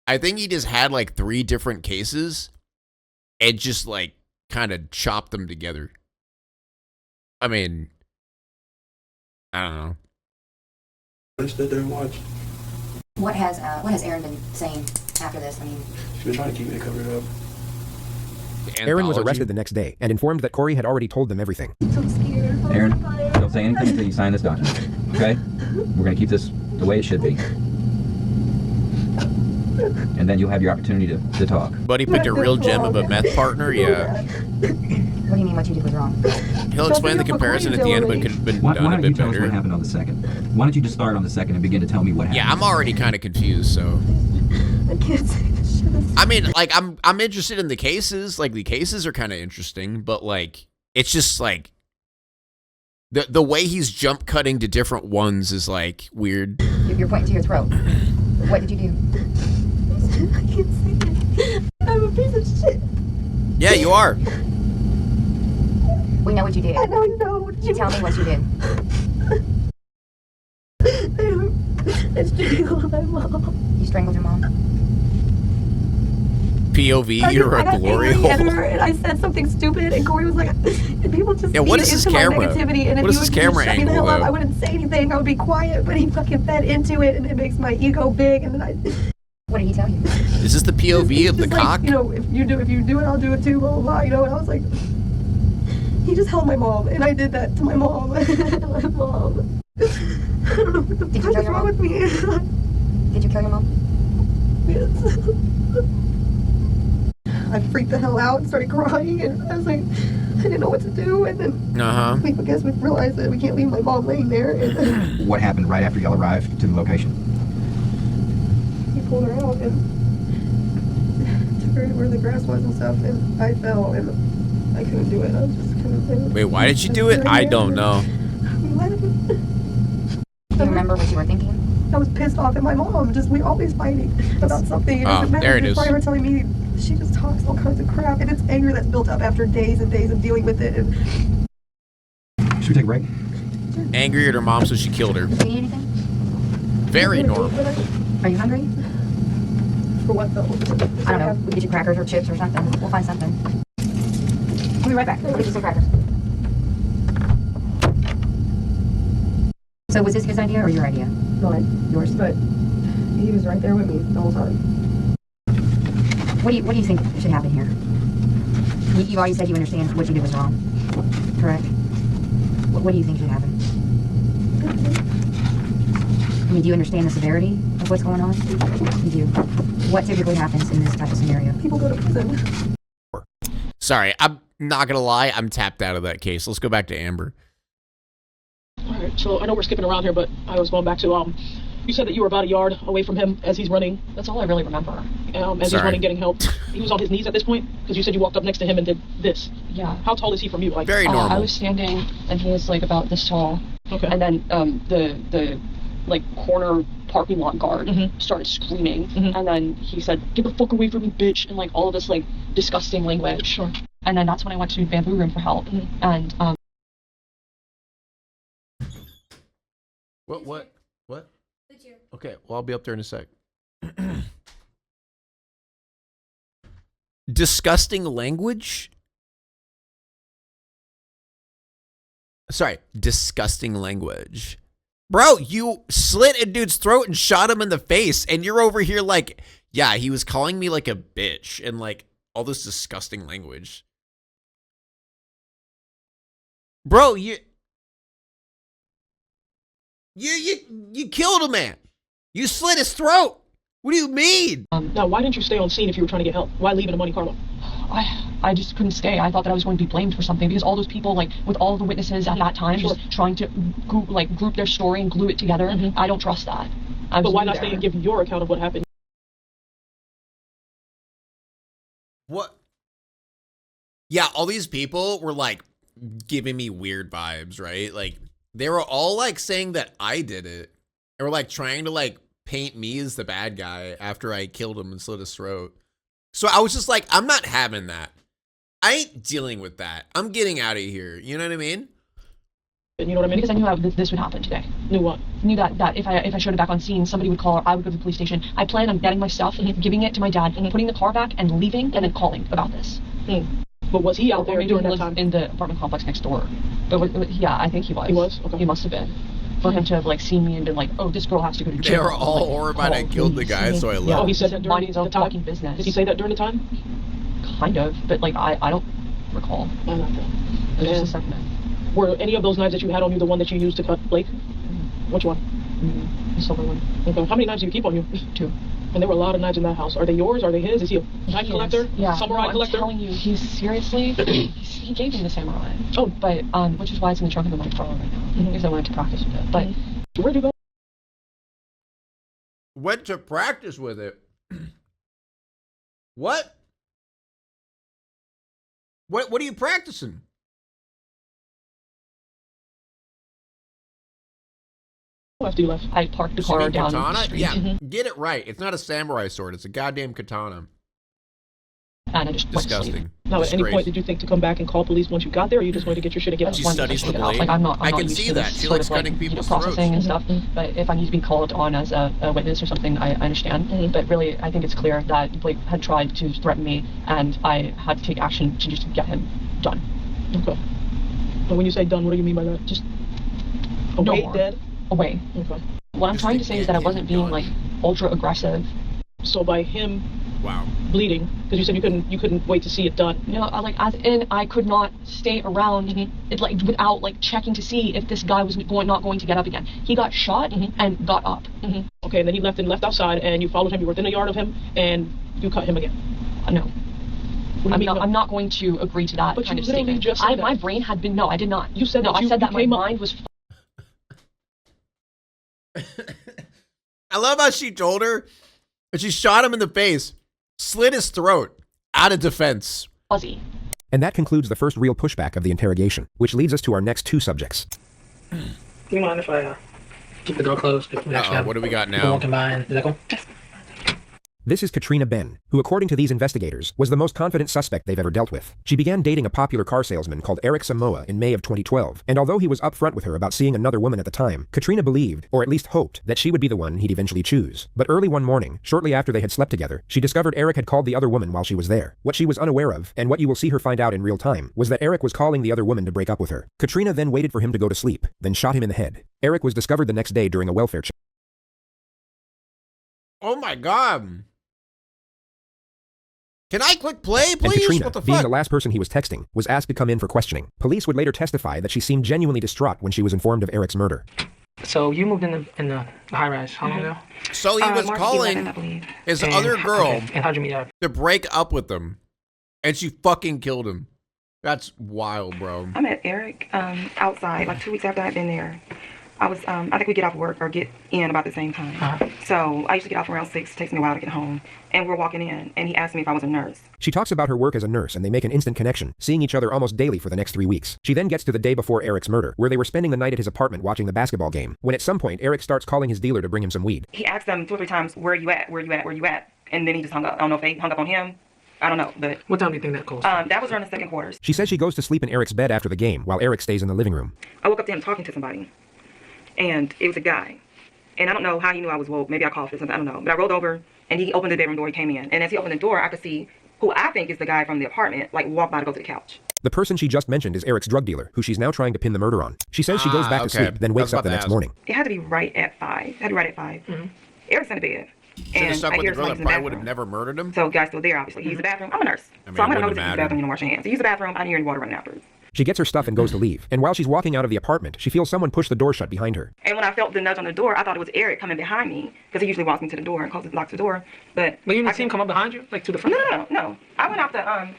I think he just had like 3 different cases and just like kind of chopped them together. I mean, I don't know. I stood there and watched. What has Aaron been saying after this? I mean, She's been trying to keep me covered up. Aaron was Anthology. arrested the next day and informed that Cory had already told them everything. Aaron, don't say anything until you sign this document. Okay? We're going to keep this the way it should be. And then you'll have your opportunity to talk. Buddy picked a real gem of a meth partner. Yeah. what do you mean? what you did was wrong. He'll explain the comparison at the end, but it could have been done a bit Tell us what better. happened on the second. Why don't you just start on the second and begin to tell me what happened? Yeah, I'm already kind of confused, so. I can't say this shit. I mean, like, I'm interested in the cases. Like, the cases are kind of interesting, but, like, it's just, like, the way he's jump cutting to different ones is, like, weird. You're pointing to your throat. What did you do? I can't say it. I'm a piece of shit. Yeah, you are. We know what you did. I don't know what you Tell me what you did. I strangled my mom. You strangled your mom? POV, you're a glory hole. And I said something stupid, and Cory was like, and people just Yeah, what feed is his into my camera? negativity, and if What is you his would camera just shut me the angle, hell up, though? I wouldn't say anything. I would be quiet, but he fucking fed into it, and it makes my ego big, and then I. What did he tell you? Is this the POV of the Just like, cock? you know, if you do it, I'll do it too, blah, blah, blah, you know, and I was like, he just held my mom, and I did that to my mom. My mom. I don't know what the fuck is wrong with me. Did you kill your mom? Yes. I freaked the hell out and started crying, and I was like, I didn't know what to do, and then I guess we realized that we can't leave my mom laying there, and then What happened right after y'all arrived to the location? he pulled her out and took her to where the grass was and stuff, and I fell, and I couldn't do it. I was just couldn't. Wait, why did you do it? I don't know. Do you remember what you were thinking? I was pissed off at my mom. We always fighting about something. It doesn't matter. There it Just is. by her telling me, she just talks all kinds of crap, and it's anger that's built up after days and days of dealing with it. And Should we take a break? Angry at her mom, so she killed her. Do you need anything? Very normal. Are you hungry? For what though? I don't know. We'll get you crackers or chips or something. We'll find something. We'll be right back. We'll get you some crackers. So was this his idea or your idea? Mine. Yours. But he was right there with me the whole time. What do you think should happen here? You already said you understand what you did was wrong. Correct? What do you think should happen? I mean, do you understand the severity of what's going on? You do. What typically happens in this type of scenario? People go to prison. Sorry, I'm not gonna lie. I'm tapped out of that case. Let's go back to Amber. Alright, so I know we're skipping around here, but I was going back to, you said that you were about a yard away from him as he's running. That's all I really remember. As he's running, getting help. He was on his knees at this point? Because you said you walked up next to him and did this. Yeah. How tall is he from you? Like Very normal. I was standing, and he was like about this tall. Okay. And then the like corner parking lot guard started screaming, and then he said, "Get the fuck away from me, bitch!" and like all of this like disgusting language. Sure. And then that's when I went to Bamboo Room for help, and What? Okay, well, I'll be up there in a sec. Disgusting language? Sorry, disgusting language. Bro, you slit a dude's throat and shot him in the face, and you're over here like, yeah, he was calling me like a bitch and like all this disgusting language. Bro, you killed a man. You slit his throat. What do you mean? Now, why didn't you stay on scene if you were trying to get help? Why leave in a Monte Carlo? I just couldn't stay. I thought that I was going to be blamed for something because all those people, like with all the witnesses at that time, just trying to group their story and glue it together. I don't trust that. But why not stay and give your account of what happened? What? Yeah, all these people were like giving me weird vibes, right? Like they were all like saying that I did it. They were like trying to like paint me as the bad guy after I killed him and slit his throat. So I was just like, I'm not having that. I ain't dealing with that. I'm getting out of here. You know what I mean? You know what I mean? Because I knew this would happen today. Knew what? Knew that if I showed it back on scene, somebody would call or I would go to the police station. I planned on getting my stuff and giving it to my dad and putting the car back and leaving and then calling about this. But was he out there during that time? In the apartment complex next door. But yeah, I think he was. He was? Okay. He must have been. For him to have like seen me and been like, oh, this girl has to go to jail. They were all horrified I killed the guy, so I left. Oh, he said that during his own the time? fucking business. Did he say that during the time? Kind of, but like I don't recall. It was just a segment. Were any of those knives that you had on you the one that you used to cut Blake? Which one? The silver one. Okay. How many knives do you keep on you? 2. And there were a lot of knives in that house. Are they yours? Are they his? Is he a knife collector? Yeah. Samurai no, collector? I'm telling you, he's seriously, he gave me the samurai. Oh. But, which is why it's in the trunk of my car right now. Because I wanted to practice with it. But. Where'd you go? Went to practice with it. What? What are you practicing? After you left, I parked the You car mean down katana? the street. Yeah, get it right. It's not a samurai sword. It's a goddamn katana. And I just Disgusting. Now, at any point, did you think to come back and call police once you got there, or you just wanted to get your shit and get out? She studies the blade. Like, I'm not I can used see to that. this She sort likes of, like, cutting people's processing and throats. stuff. But if I need to be called on as a witness or something, I understand. But really, I think it's clear that Blake had tried to threaten me, and I had to take action to just get him done. Okay. And when you say done, what do you mean by that? Just away, dead? Away. Okay. What I'm trying to say is that I wasn't being like ultra aggressive. So by him, wow, bleeding, because you said you couldn't wait to see it done. You know, I could not stay around it like without like checking to see if this guy was not going to get up again. He got shot and got up. Okay, and then he left outside, and you followed him. You were within a yard of him, and you cut him again. No. I'm not going to agree to that but kind you of literally statement. just said that. My brain had been, no, I did not. You said no, that I said that my came up- mind was. I love how she told her, but she shot him in the face, slit his throat, out of defense. Fuzzy. And that concludes the first real pushback of the interrogation, which leads us to our next two subjects. Do you mind if I keep the door closed? If we actually have What do we got people now? walking by, and is that cool? This is Katrina Ben, who according to these investigators, was the most confident suspect they've ever dealt with. She began dating a popular car salesman called Eric Samoa in May of 2012, and although he was upfront with her about seeing another woman at the time, Katrina believed, or at least hoped, that she would be the one he'd eventually choose. But early one morning, shortly after they had slept together, she discovered Eric had called the other woman while she was there. What she was unaware of, and what you will see her find out in real time, was that Eric was calling the other woman to break up with her. Katrina then waited for him to go to sleep, then shot him in the head. Eric was discovered the next day during a welfare check. Oh my god. Can I click play, please? And Katrina, What the being fuck? the last person he was texting, was asked to come in for questioning. Police would later testify that she seemed genuinely distraught when she was informed of Eric's murder. So you moved in the high-rise how long ago? So he was March calling 11th, I believe. his And- other girl okay, and how'd you meet up? to break up with him, and she fucking killed him. That's wild, bro. I met Eric outside like 2 weeks after I'd been there. I think we get off work or get in about the same time. So I used to get off around 6. It takes me a while to get home. And we're walking in, and he asked me if I was a nurse. She talks about her work as a nurse, and they make an instant connection, seeing each other almost daily for the next 3 weeks. She then gets to the day before Eric's murder, where they were spending the night at his apartment watching the basketball game, when at some point Eric starts calling his dealer to bring him some weed. He asked them 2 or 3 times, where you at, where you at, where you at? And then he just hung up. I don't know if they hung up on him. I don't know, but... What time do you think that calls? That was around the second quarters. She says she goes to sleep in Eric's bed after the game, while Eric stays in the living room. I woke up to him talking to somebody. And it was a guy. And I don't know how he knew I was woke. Maybe I coughed or something. I don't know. But I rolled over, and he opened the bedroom door. He came in. And as he opened the door, I could see who I think is the guy from the apartment, like, walk by to go to the couch. The person she just mentioned is Eric's drug dealer, who she's now trying to pin the murder on. She says she goes back to sleep, then wakes up the next morning. It had to be right at 5. It had to be right at 5. Eric's in the bed. Should have stuck with the girl that somebody's in probably would have bathroom. never murdered him. So the guy's still there, obviously. He used the bathroom. I'm a nurse. I mean, So I'm it going to wouldn't notice you use have the bathroom, you don't wash your hands. So use the bathroom. I didn't hear any water running afterwards. She gets her stuff and goes to leave, and while she's walking out of the apartment, she feels someone push the door shut behind her. And when I felt the nudge on the door, I thought it was Eric coming behind me, because he usually walks me to the door and locks the door. But you didn't see him come up behind you, like to the front? No. I went out the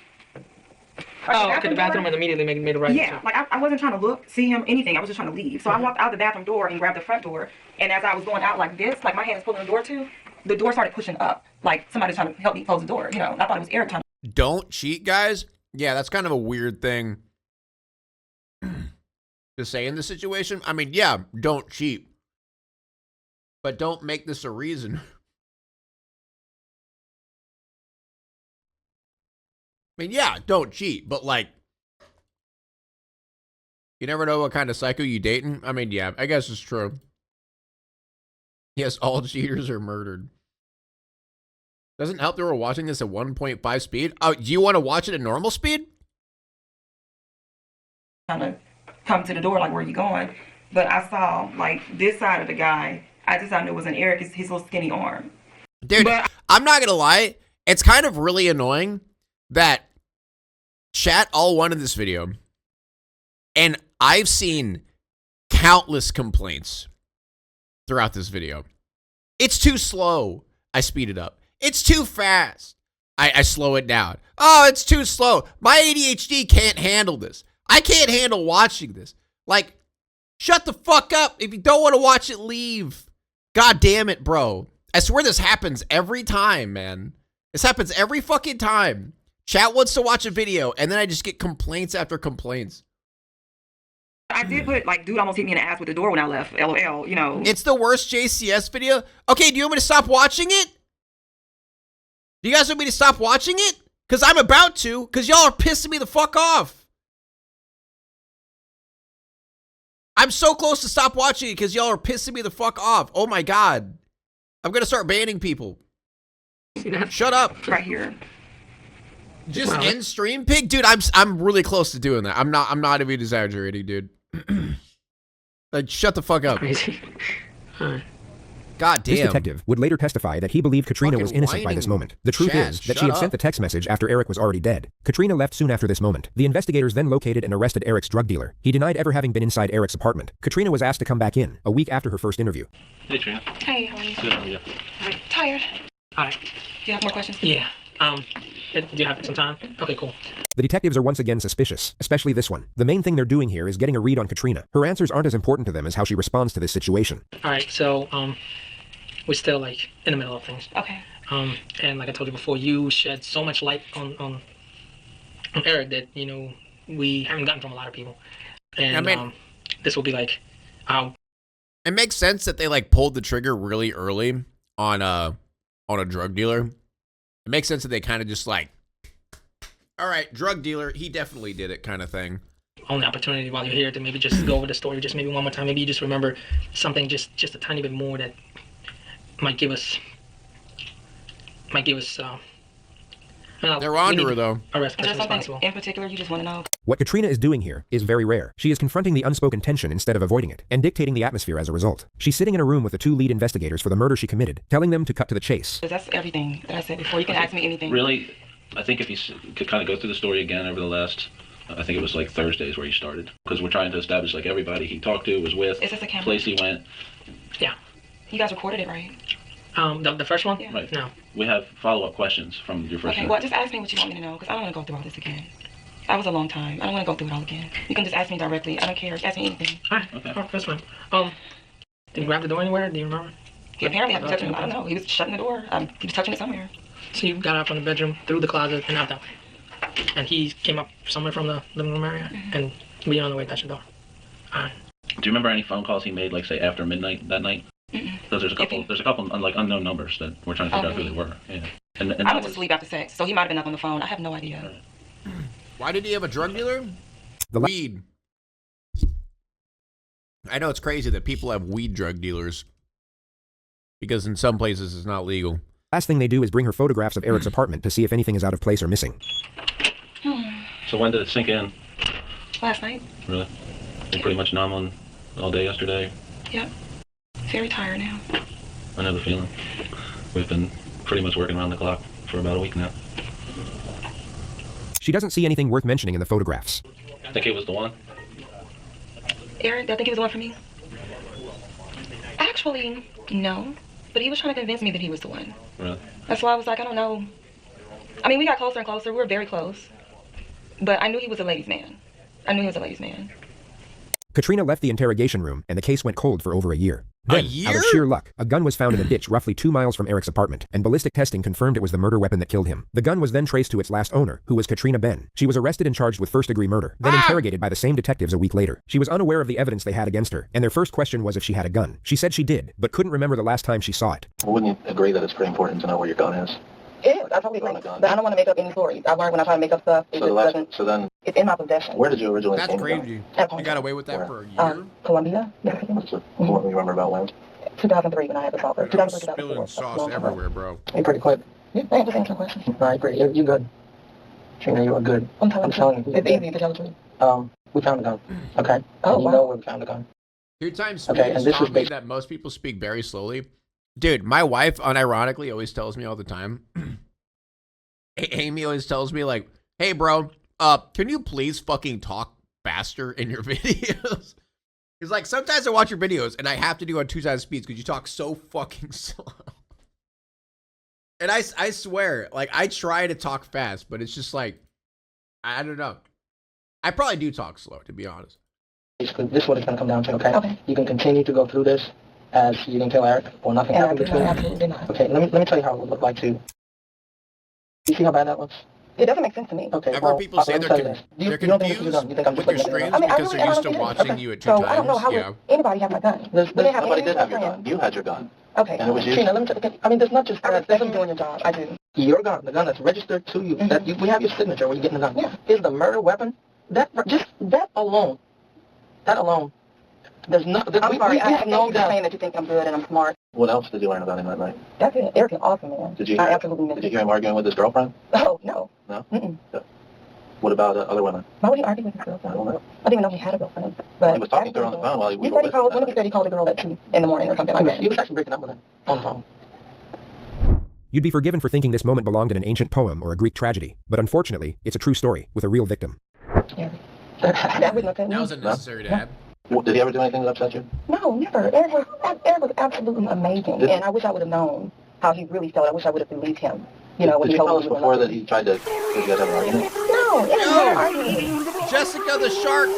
the bathroom and immediately made a right. Yeah, like I wasn't trying to look, see him, anything. I was just trying to leave. So I walked out the bathroom door and grabbed the front door. And as I was going out like this, like my hand is pulling the door too, the door started pushing up, like somebody's trying to help me close the door. You know, I thought it was Eric trying to. Don't cheat, guys. Yeah, that's kind of a weird thing to say in this situation. I mean, yeah, don't cheat, but don't make this a reason. I mean, yeah, don't cheat, but like, you never know what kind of psycho you dating. I mean, yeah, I guess it's true. Yes, all cheaters are murdered. Doesn't help that we're watching this at 1.5 speed. Oh, do you want to watch it at normal speed? Trying to come to the door, like, where are you going? But I saw, like, this side of the guy. I knew it wasn't Eric. His little skinny arm. Dude, I'm not gonna lie. It's kind of really annoying that chat all wanted this video, and I've seen countless complaints throughout this video. It's too slow. I speed it up. It's too fast. I slow it down. Oh, it's too slow. My ADHD can't handle this. I can't handle watching this. Like, shut the fuck up. If you don't want to watch it, leave. God damn it, bro. I swear this happens every time, man. This happens every fucking time. Chat wants to watch a video, and then I just get complaints after complaints. I did put, like, dude almost hit me in the ass with the door when I left. LOL, you know. It's the worst JCS video. Okay, do you want me to stop watching it? Do you guys want me to stop watching it? Because I'm about to, because y'all are pissing me the fuck off. I'm so close to stop watching it because y'all are pissing me the fuck off. Oh my God. I'm going to start banning people. Shut up. Right here. Just end stream, pig? Dude, I'm really close to doing that. I'm not even exaggerating, dude. Like, shut the fuck up. God damn. This detective would later testify that he believed Katrina was innocent by this moment. The truth is that she had sent the text message after Eric was already dead. Katrina left soon after this moment. The investigators then located and arrested Eric's drug dealer. He denied ever having been inside Eric's apartment. Katrina was asked to come back in a week after her first interview. Hey, Trina. Hey, how are you? Good, how are you? Tired. Alright. Do you have more questions? Yeah. Do you have some time? Okay, cool. The detectives are once again suspicious, especially this one. The main thing they're doing here is getting a read on Katrina. Her answers aren't as important to them as how she responds to this situation. Alright, so, we're still, like, in the middle of things. Okay. And like I told you before, you shed so much light on Eric that, you know, we haven't gotten from a lot of people. And, I mean, this will be, like, it makes sense that they, like, pulled the trigger really early on a drug dealer. It makes sense that they kind of just like, all right, drug dealer, he definitely did it kind of thing. Only opportunity while you're here to maybe just go over the story just maybe one more time. Maybe you just remember something just a tiny bit more that might give us they're onto her though. Arrest Is there something responsible. in particular you just want to know? What Katrina is doing here is very rare. She is confronting the unspoken tension instead of avoiding it, and dictating the atmosphere as a result. She's sitting in a room with the two lead investigators for the murder she committed, telling them to cut to the chase. That's everything that I said before. You can ask me anything. Really, I think if you could kind of go through the story again over the last, I think it was like Thursdays where you started. Because we're trying to establish like everybody he talked to, was with, Is this a camera? place he went. Yeah. You guys recorded it, right? The first one? Yeah. Right. No. We have follow-up questions from your first Okay, one. well, just ask me what you want me to know, because I don't want to go through all this again. That was a long time. I don't want to go through it all again. You can just ask me directly. I don't care. Ask me anything. Alright, okay. That's fine. Did you grab the door anywhere? Do you remember? He apparently had been touching it. I don't know. He was shutting the door. He was touching it somewhere. So you got out from the bedroom, through the closet, and out that way. And he came up somewhere from the living room area, and we on the way to touch the door. Alright. Do you remember any phone calls he made, like say after midnight that night? Because there's a couple like unknown numbers that we're trying to figure out who they were. Yeah. And I went to sleep after sex, so he might have been up on the phone. I have no idea. Why did he have a drug dealer? Weed. I know it's crazy that people have weed drug dealers. Because in some places it's not legal. Last thing they do is bring her photographs of Eric's apartment to see if anything is out of place or missing. So when did it sink in? Last night. Really? Been pretty much numb all day yesterday. Yep. Very tired now. I know the feeling. We've been pretty much working around the clock for about a week now. She doesn't see anything worth mentioning in the photographs. I think it was the one. Eric, I think he was the one for me. Actually, no. But he was trying to convince me that he was the one. Really? That's why I was like, I don't know. I mean, we got closer and closer. We were very close. But I knew he was a ladies' man. Katrina left the interrogation room, and the case went cold for over a year. Then, out of sheer luck, a gun was found in a ditch roughly 2 miles from Eric's apartment, and ballistic testing confirmed it was the murder weapon that killed him. The gun was then traced to its last owner, who was Katrina Ben. She was arrested and charged with first-degree murder, then interrogated by the same detectives a week later. She was unaware of the evidence they had against her, and their first question was if she had a gun. She said she did, but couldn't remember the last time she saw it. Wouldn't you agree that it's pretty important to know where your gun is? Yeah, I totally agree. But I don't want to make up any stories. I learned when I try to make up stuff, So then, it's in my possession. where did you originally see That's the crazy. gun? You got away with that for a year? Colombia. What's the, what do you remember about when? 2003 when I had the soccer. I'm spilling sauce everywhere, bro. You're pretty quick. Yeah, I just answer questions. All right, great. You're good. Trina, you are good. I'm telling you. It's easy to tell the truth. We found a gun. Okay. Oh, You wow. know where we found a gun. 2 times Okay, speed and this taught is me based- that most people speak very slowly. Dude, my wife unironically always tells me all the time. Amy always tells me like, "Hey, bro, can you please fucking talk faster in your videos?" It's like sometimes I watch your videos and I have to do on 2 times speeds because you talk so fucking slow. And I swear, like, I try to talk fast, but it's just like, I don't know. I probably do talk slow, to be honest. Basically, this is what it's going to come down to, okay? Okay. You can continue to go through this as you can tell Eric, or nothing happened between you. Absolutely not. Okay, let me tell you how it would look like too. You see how bad that looks? It doesn't make sense to me. Okay, I've well, heard people say let me they're, tell you this. they're You don't think this is a gun. confused You think I'm just with your putting it in. streams because I they're used really to watching you at 2 so times. I don't know how Yeah. would anybody have my gun. Would they have Nobody any did have your friends? gun. You had your gun. Okay, And it was used. Katrina, let me tell you, I mean, there's not just, I respect you doing your job, I do. Your gun, the gun that's registered to you, that we have your signature when you get in the gun. Yeah. Is the murder weapon? That alone. There's no. I'm sorry, we I have no you're doubt. saying that you think I'm good and I'm smart. What else did you learn about him that night? That's it. Eric's an awesome man. Did you? I absolutely miss Did you hear him arguing with his girlfriend? Oh, no. No. Mm-mm. What about other women? Why would he argue with his girlfriend? I don't know. I didn't even know he had a girlfriend. Well, But he was talking to her on the phone while he was. he said he called, when he said he called a girl at 2 in the morning or something like that. He was actually breaking up with her on the phone. You'd be forgiven for thinking this moment belonged in an ancient poem or a Greek tragedy, but unfortunately, it's a true story with a real victim. Yeah. That was okay. That was unnecessary to add. Well, did he ever do anything that upset you? No, never. Eric was absolutely amazing. And I wish I would have known how he really felt. I wish I would have believed him. You know, when Did he you tell told us me he before was that he tried to? Did you guys have an argument? No, it was never arguing. Jessica the Shark,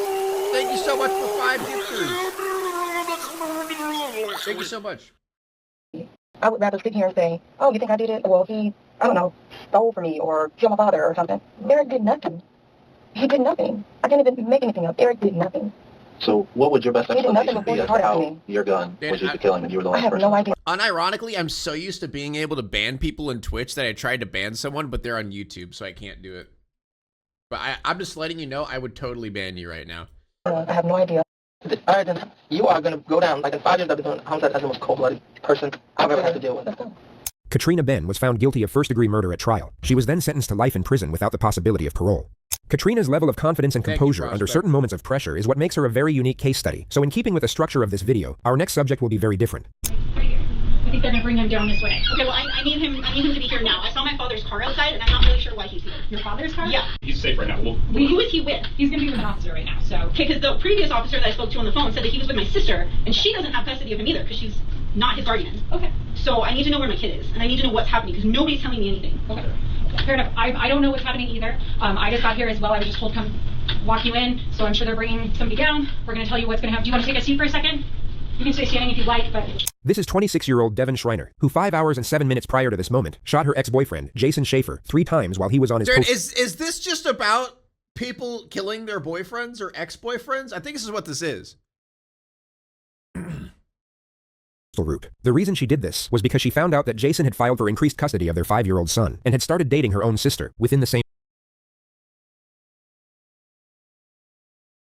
thank you so much for 5 gifters. Thank you so much. I would rather sit here and say, oh, you think I did it? Well, he, I don't know, stole from me or killed my father or something. Eric did nothing. He did nothing. I can't even make anything up. Eric did nothing. So what would your best He did nothing explanation before be he as to started how me. your gun was used to kill him and you were the I last have person? no idea. Unironically, I'm so used to being able to ban people in Twitch that I tried to ban someone, but they're on YouTube, so I can't do it. But I'm just letting you know I would totally ban you right now. I have no idea. All right, then you are going to go down. Like in 5 years, I've been doing homicide as the most cold-blooded person I've ever had to deal with. Katrina Ben was found guilty of first-degree murder at trial. She was then sentenced to life in prison without the possibility of parole. Katrina's level of confidence and composure under certain moments of pressure is what makes her a very unique case study. So in keeping with the structure of this video, our next subject will be very different. I think they're gonna bring him down this way. Okay, well I need him to be here now. I saw my father's car outside and I'm not really sure why he's here. Your father's car? Yeah. He's safe right now. Who is he with? He's gonna be with an officer right now, so. Okay, because the previous officer that I spoke to on the phone said that he was with my sister and she doesn't have custody of him either because she's not his guardian. Okay. So I need to know where my kid is and I need to know what's happening because nobody's telling me anything. Okay. Fair enough. I don't know what's happening either. I just got here as well. I was just told come walk you in, so I'm sure they're bringing somebody down. We're going to tell you what's going to happen. Do you want to take a seat for a second? You can stay standing if you'd like, but... This is 26-year-old Devon Schreiner, who 5 hours and 7 minutes prior to this moment shot her ex-boyfriend, Jason Schaefer, 3 times while he was on his Dude, is this just about people killing their boyfriends or ex-boyfriends? I think this is what this is. route. The reason she did this was because she found out that Jason had filed for increased custody of their 5-year-old son and had started dating her own sister within the same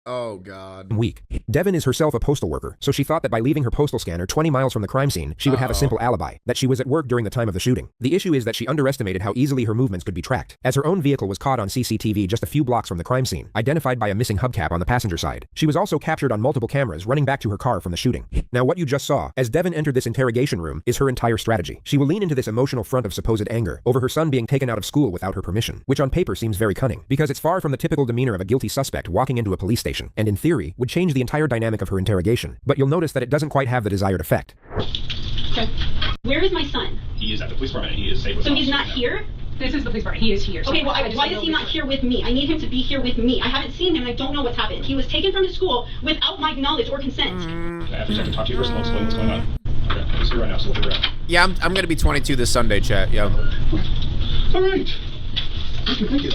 Oh, God. week. Devon is herself a postal worker, so she thought that by leaving her postal scanner 20 miles from the crime scene, she would have a simple alibi, that she was at work during the time of the shooting. The issue is that she underestimated how easily her movements could be tracked, as her own vehicle was caught on CCTV just a few blocks from the crime scene, identified by a missing hubcap on the passenger side. She was also captured on multiple cameras running back to her car from the shooting. Now what you just saw, as Devon entered this interrogation room, is her entire strategy. She will lean into this emotional front of supposed anger over her son being taken out of school without her permission, which on paper seems very cunning, because it's far from the typical demeanor of a guilty suspect walking into a police station, and in theory, would change the entire dynamic of her interrogation. But you'll notice that it doesn't quite have the desired effect. Okay. Where is my son? He is at the police department. He is safe with So he's not here? This is the police department. He is here. So Okay, well, why is he not here with me? I need him to be here with me. I haven't seen him and I don't know what's happened. He was taken from his school without my knowledge or consent. I have to talk to you first and I'll explain what's going on. Okay, I'm just here right now, so we'll figure it out. Yeah, I'm gonna be 22 this Sunday, chat. Yeah. All right. Thank you.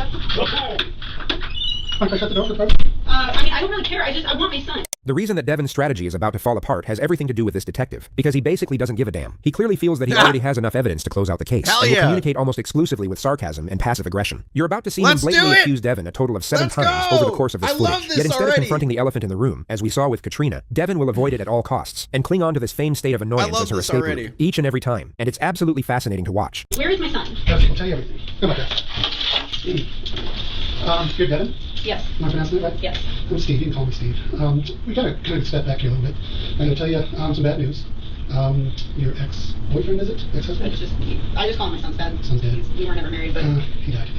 I shut the door for fun. I mean, I don't really care. I want my son. The reason that Devon's strategy is about to fall apart has everything to do with this detective, because he basically doesn't give a damn. He clearly feels that he already has enough evidence to close out the case, and will communicate almost exclusively with sarcasm and passive aggression. You're about to see him blatantly accuse Devon a total of 7 times over the course of this footage. Yet instead of confronting the elephant in the room, as we saw with Katrina, Devon will avoid it at all costs, and cling on to this feigned state of annoyance as her escape route, each and every time, and it's absolutely fascinating to watch. Where is my son? I'll tell you everything. Come on, you're Devon? Yes. Am I pronouncing it right? Yes. I'm Steve. You can call me Steve. We gotta kind of step back here a little bit. I'm gonna tell you some bad news. Your ex-boyfriend, is it? Ex-husband? I just call him my son's dad. Son's dead. We were never married, but... He died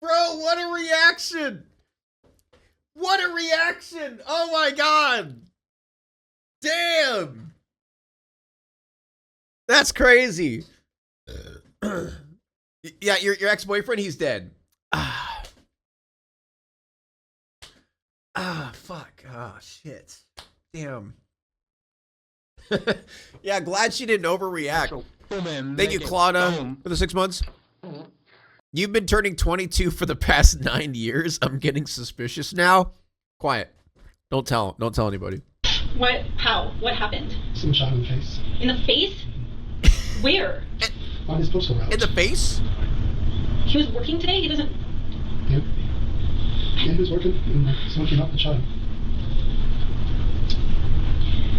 Bro, what a reaction! What a reaction! Oh my god! Damn! That's crazy. Yeah, your ex-boyfriend, he's dead. Fuck. Oh, shit. Damn. Yeah, glad she didn't overreact. Thank you, Claudia, for the 6 months. You've been turning 22 for the past 9 years. I'm getting suspicious now. Quiet. Don't tell anybody. What? How? What happened? Some shot in the face. In the face? Where? On his postal route. In the face? He was working today? He doesn't... Yep. Yeah, he was working, and someone came up and shot him.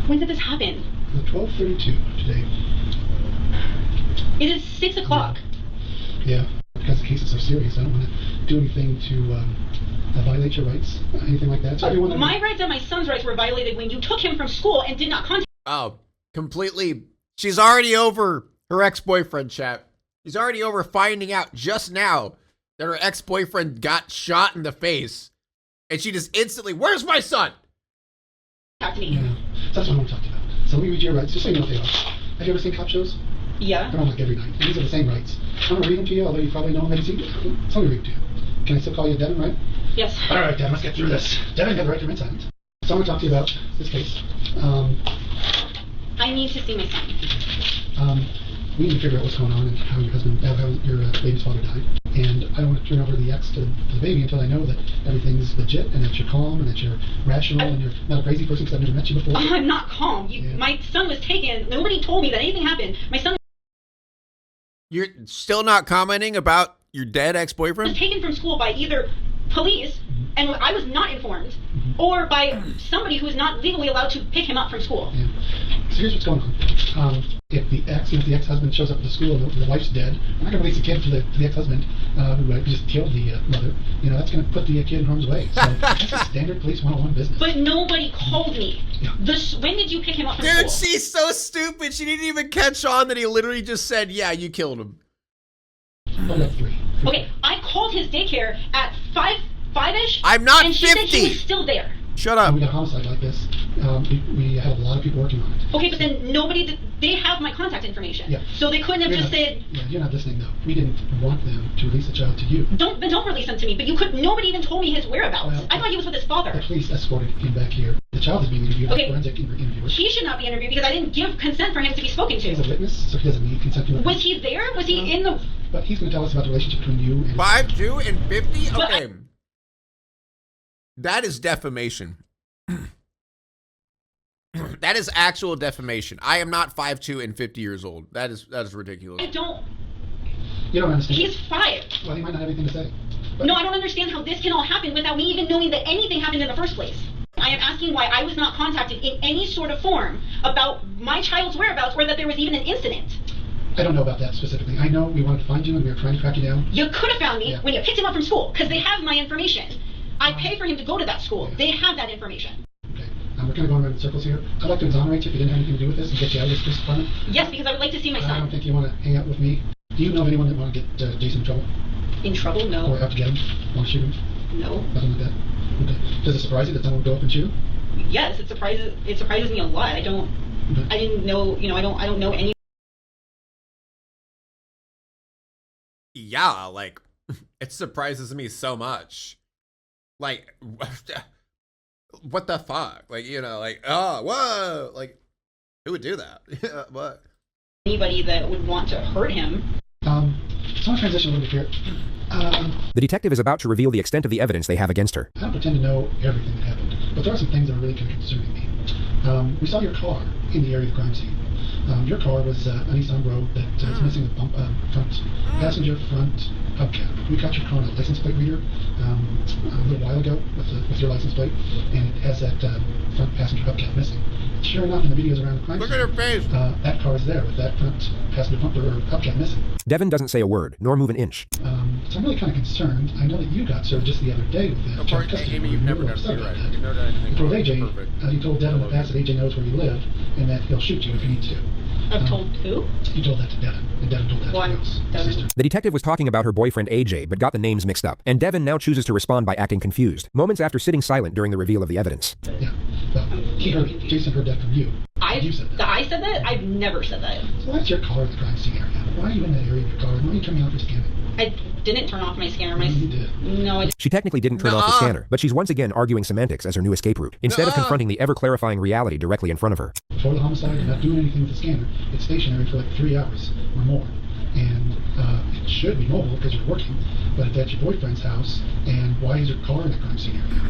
When did this happen? At 12:32 today. It is 6 o'clock. Yeah, because the cases are serious. I don't want to do anything to violate your rights, anything like that. So everyone... My rights and my son's rights were violated when you took him from school and did not contact... Oh, completely. She's already over her ex-boyfriend, chat. She's already over finding out just now that her ex-boyfriend got shot in the face. And she just instantly, where's my son? Talk to me. Yeah, that's what I want to talk about. So let me read your rights, just so you know what they are. Have you ever seen cop shows? Yeah. They're on like every night. And these are the same rights. I'm going to read them to you, although you probably know them. Maybe see them. So let me read them to you. Can I still call you Devon, right? Yes. All right, Devon, let's get through this. Devon, you have the right to remain silent. So I'm going to talk to you about this case. I need to see my son. We need to figure out what's going on and how your husband, how your baby's father died. And I don't want to turn over the ex to the baby until I know that everything's legit and that you're calm and that you're rational and you're not a crazy person because I've never met you before. I'm not calm. My son was taken. Nobody told me that anything happened. My son You're still not commenting about your dead ex-boyfriend? was taken from school by either police, and I was not informed, or by somebody who is not legally allowed to pick him up from school. Yeah. So here's what's going on. If the ex-husband shows up at the school and the wife's dead, we're not going to release the kid to the ex-husband who just killed the mother. You know, that's going to put the kid in harm's way. So that's a standard police 101 business. But nobody called me. Yeah. When did you pick him up from school? Dude, she's so stupid. She didn't even catch on that he literally just said, yeah, you killed him. Okay, I called his daycare at 5-ish. I'm not and 50. She said he was still there. Shut up. When we got a homicide like this, we have a lot of people working on it. Okay, but then they have my contact information. Yeah. So they couldn't have said... Yeah, you're not listening though. We didn't want them to release the child to you. Don't release him to me, but nobody even told me his whereabouts. Well, I thought he was with his father. The police escorted him back here. The child is being interviewed by forensic interviewers. He should not be interviewed because I didn't give consent for him to be spoken to. He's a witness, so he doesn't need consent to... Was he there? Was he in the... But he's going to tell us about the relationship between you and... 5'2" and 50? Okay. That is defamation. That is actual defamation. I am not 5'2" and 50 years old. That is ridiculous. I don't... You don't understand. He's 5. Well, he might not have anything to say. But... No, I don't understand how this can all happen without me even knowing that anything happened in the first place. I am asking why I was not contacted in any sort of form about my child's whereabouts or that there was even an incident. I don't know about that specifically. I know we wanted to find you and we were trying to track you down. You could have found me when you picked him up from school because they have my information. I pay for him to go to that school. They have that information. Okay. We're kind of going around in circles here. I'd like to exonerate you if you didn't have anything to do with this and get you out of this police department. Yes, because I would like to see my son. I don't think you want to hang out with me. Do you know of anyone that want to get Jason in trouble? In trouble? No. Or out to get him? Want to shoot him? No. Nothing like that? Okay. Does it surprise you that someone would go up and shoot him? Yes, it surprises me a lot. I didn't know, I don't know any. Yeah, like, it surprises me so much. Like, what the fuck? Like, oh, whoa, like, who would do that? What? Anybody that would want to hurt him. So I want to transition a little bit here. The detective is about to reveal the extent of the evidence they have against her. I don't pretend to know everything that happened, but there are some things that are really kind of concerning me. We saw your car in the area of the crime scene. Your car was a Nissan Rogue that is missing the front passenger front hubcap. We got your car on a license plate reader a little while ago with your license plate, and it has that front passenger hubcap missing. Sure enough, in the videos around the crime scene, look at her face. That car is there with that front passenger bumper or hubcap missing. Devon doesn't say a word, nor move an inch. So I'm really kind of concerned. I know that you got served just the other day with that. Of course, Amy, you've never done anything right. You've never done anything wrong. AJ, You told Devon in the past that AJ knows where you live and that he'll shoot you if you need to. I've told who? You told that to Devon, and Devon told that to Rose, sister. The detective was talking about her boyfriend AJ, but got the names mixed up, and Devon now chooses to respond by acting confused, moments after sitting silent during the reveal of the evidence. Yeah, well, he heard it. Jason heard that from you. You said that. I said that? I've never said that. So that's your car at the crime scene area. Why are you in that area of your car? Why are you turning off your scanner? I didn't turn off my scanner. You did. No, I didn't. She technically didn't turn off the scanner, but she's once again arguing semantics as her new escape route, instead of confronting the ever-clarifying reality directly in front of her. Before the homicide, you're not doing anything with the scanner. It's stationary for like 3 hours or more. And it should be mobile because you're working, but that's your boyfriend's house, and why is your car in the crime scene area?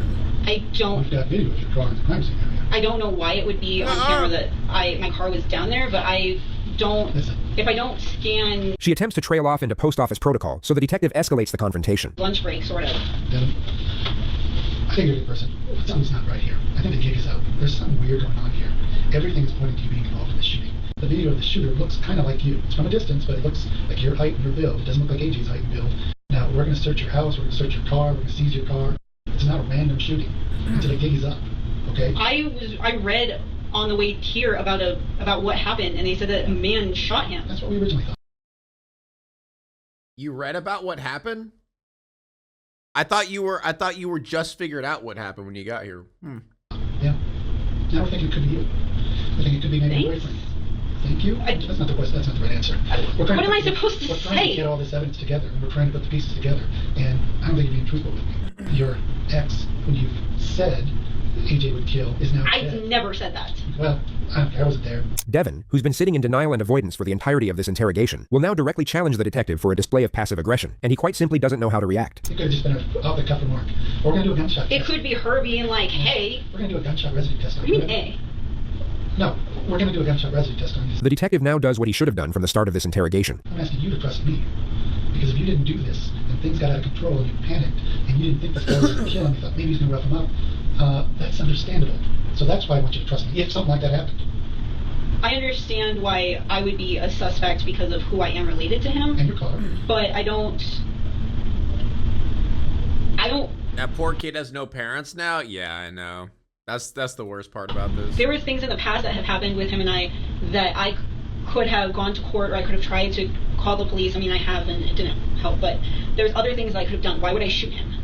I don't... We've got video of your car in the crime scene area. I don't know why it would be on camera that my car was down there, but I don't... If I don't scan... She attempts to trail off into post office protocol, so the detective escalates the confrontation. Lunch break, sort of. Devon, I think you're a good person, but something's not right here. I think the gig is out. There's something weird going on here. Everything is pointing to you being involved in the shooting. The video of the shooter looks kind of like you. It's from a distance, but it looks like your height and your build. It doesn't look like AJ's height and build. Now, we're going to search your house, we're going to search your car, we're going to seize your car. It's not a random shooting until the gig is up, okay? I read on the way here about what happened, and they said that a man shot him. That's what we originally thought. You read about what happened? I thought you were just figured out what happened when you got here. Yeah. Now I think it could be you. I think it could be maybe your boyfriend. Thank you. That's not the question. That's not the right answer. What am I supposed to say? We're trying to get all this evidence together, and we're trying to put the pieces together. And I don't think you're being truthful with me. Your ex, who you've said AJ would kill, is now dead. I've never said that. Well, I wasn't there. Devon, who's been sitting in denial and avoidance for the entirety of this interrogation, will now directly challenge the detective for a display of passive aggression, and he quite simply doesn't know how to react. It could have just been an off-the-cuff remark. We're going to do a gunshot test. It could be her being like, hey. We're going to do a gunshot residue test on you. What do you mean, hey? No, we're going to do a gunshot residue test on you. The detective now does what he should have done from the start of this interrogation. I'm asking you to trust me. Because if you didn't do this, and things got out of control, and you panicked, and you didn't think this guy was going to kill him, you thought maybe he's going to rough him up, that's understandable. So that's why I want you to trust me, if something like that happened. I understand why I would be a suspect because of who I am related to him. And your car. But I don't... That poor kid has no parents now? Yeah, I know. That's the worst part about this. There were things in the past that have happened with him and I that I could have gone to court, or I could have tried to call the police. I mean, I have, and it didn't help, but there's other things I could have done. Why would I shoot him?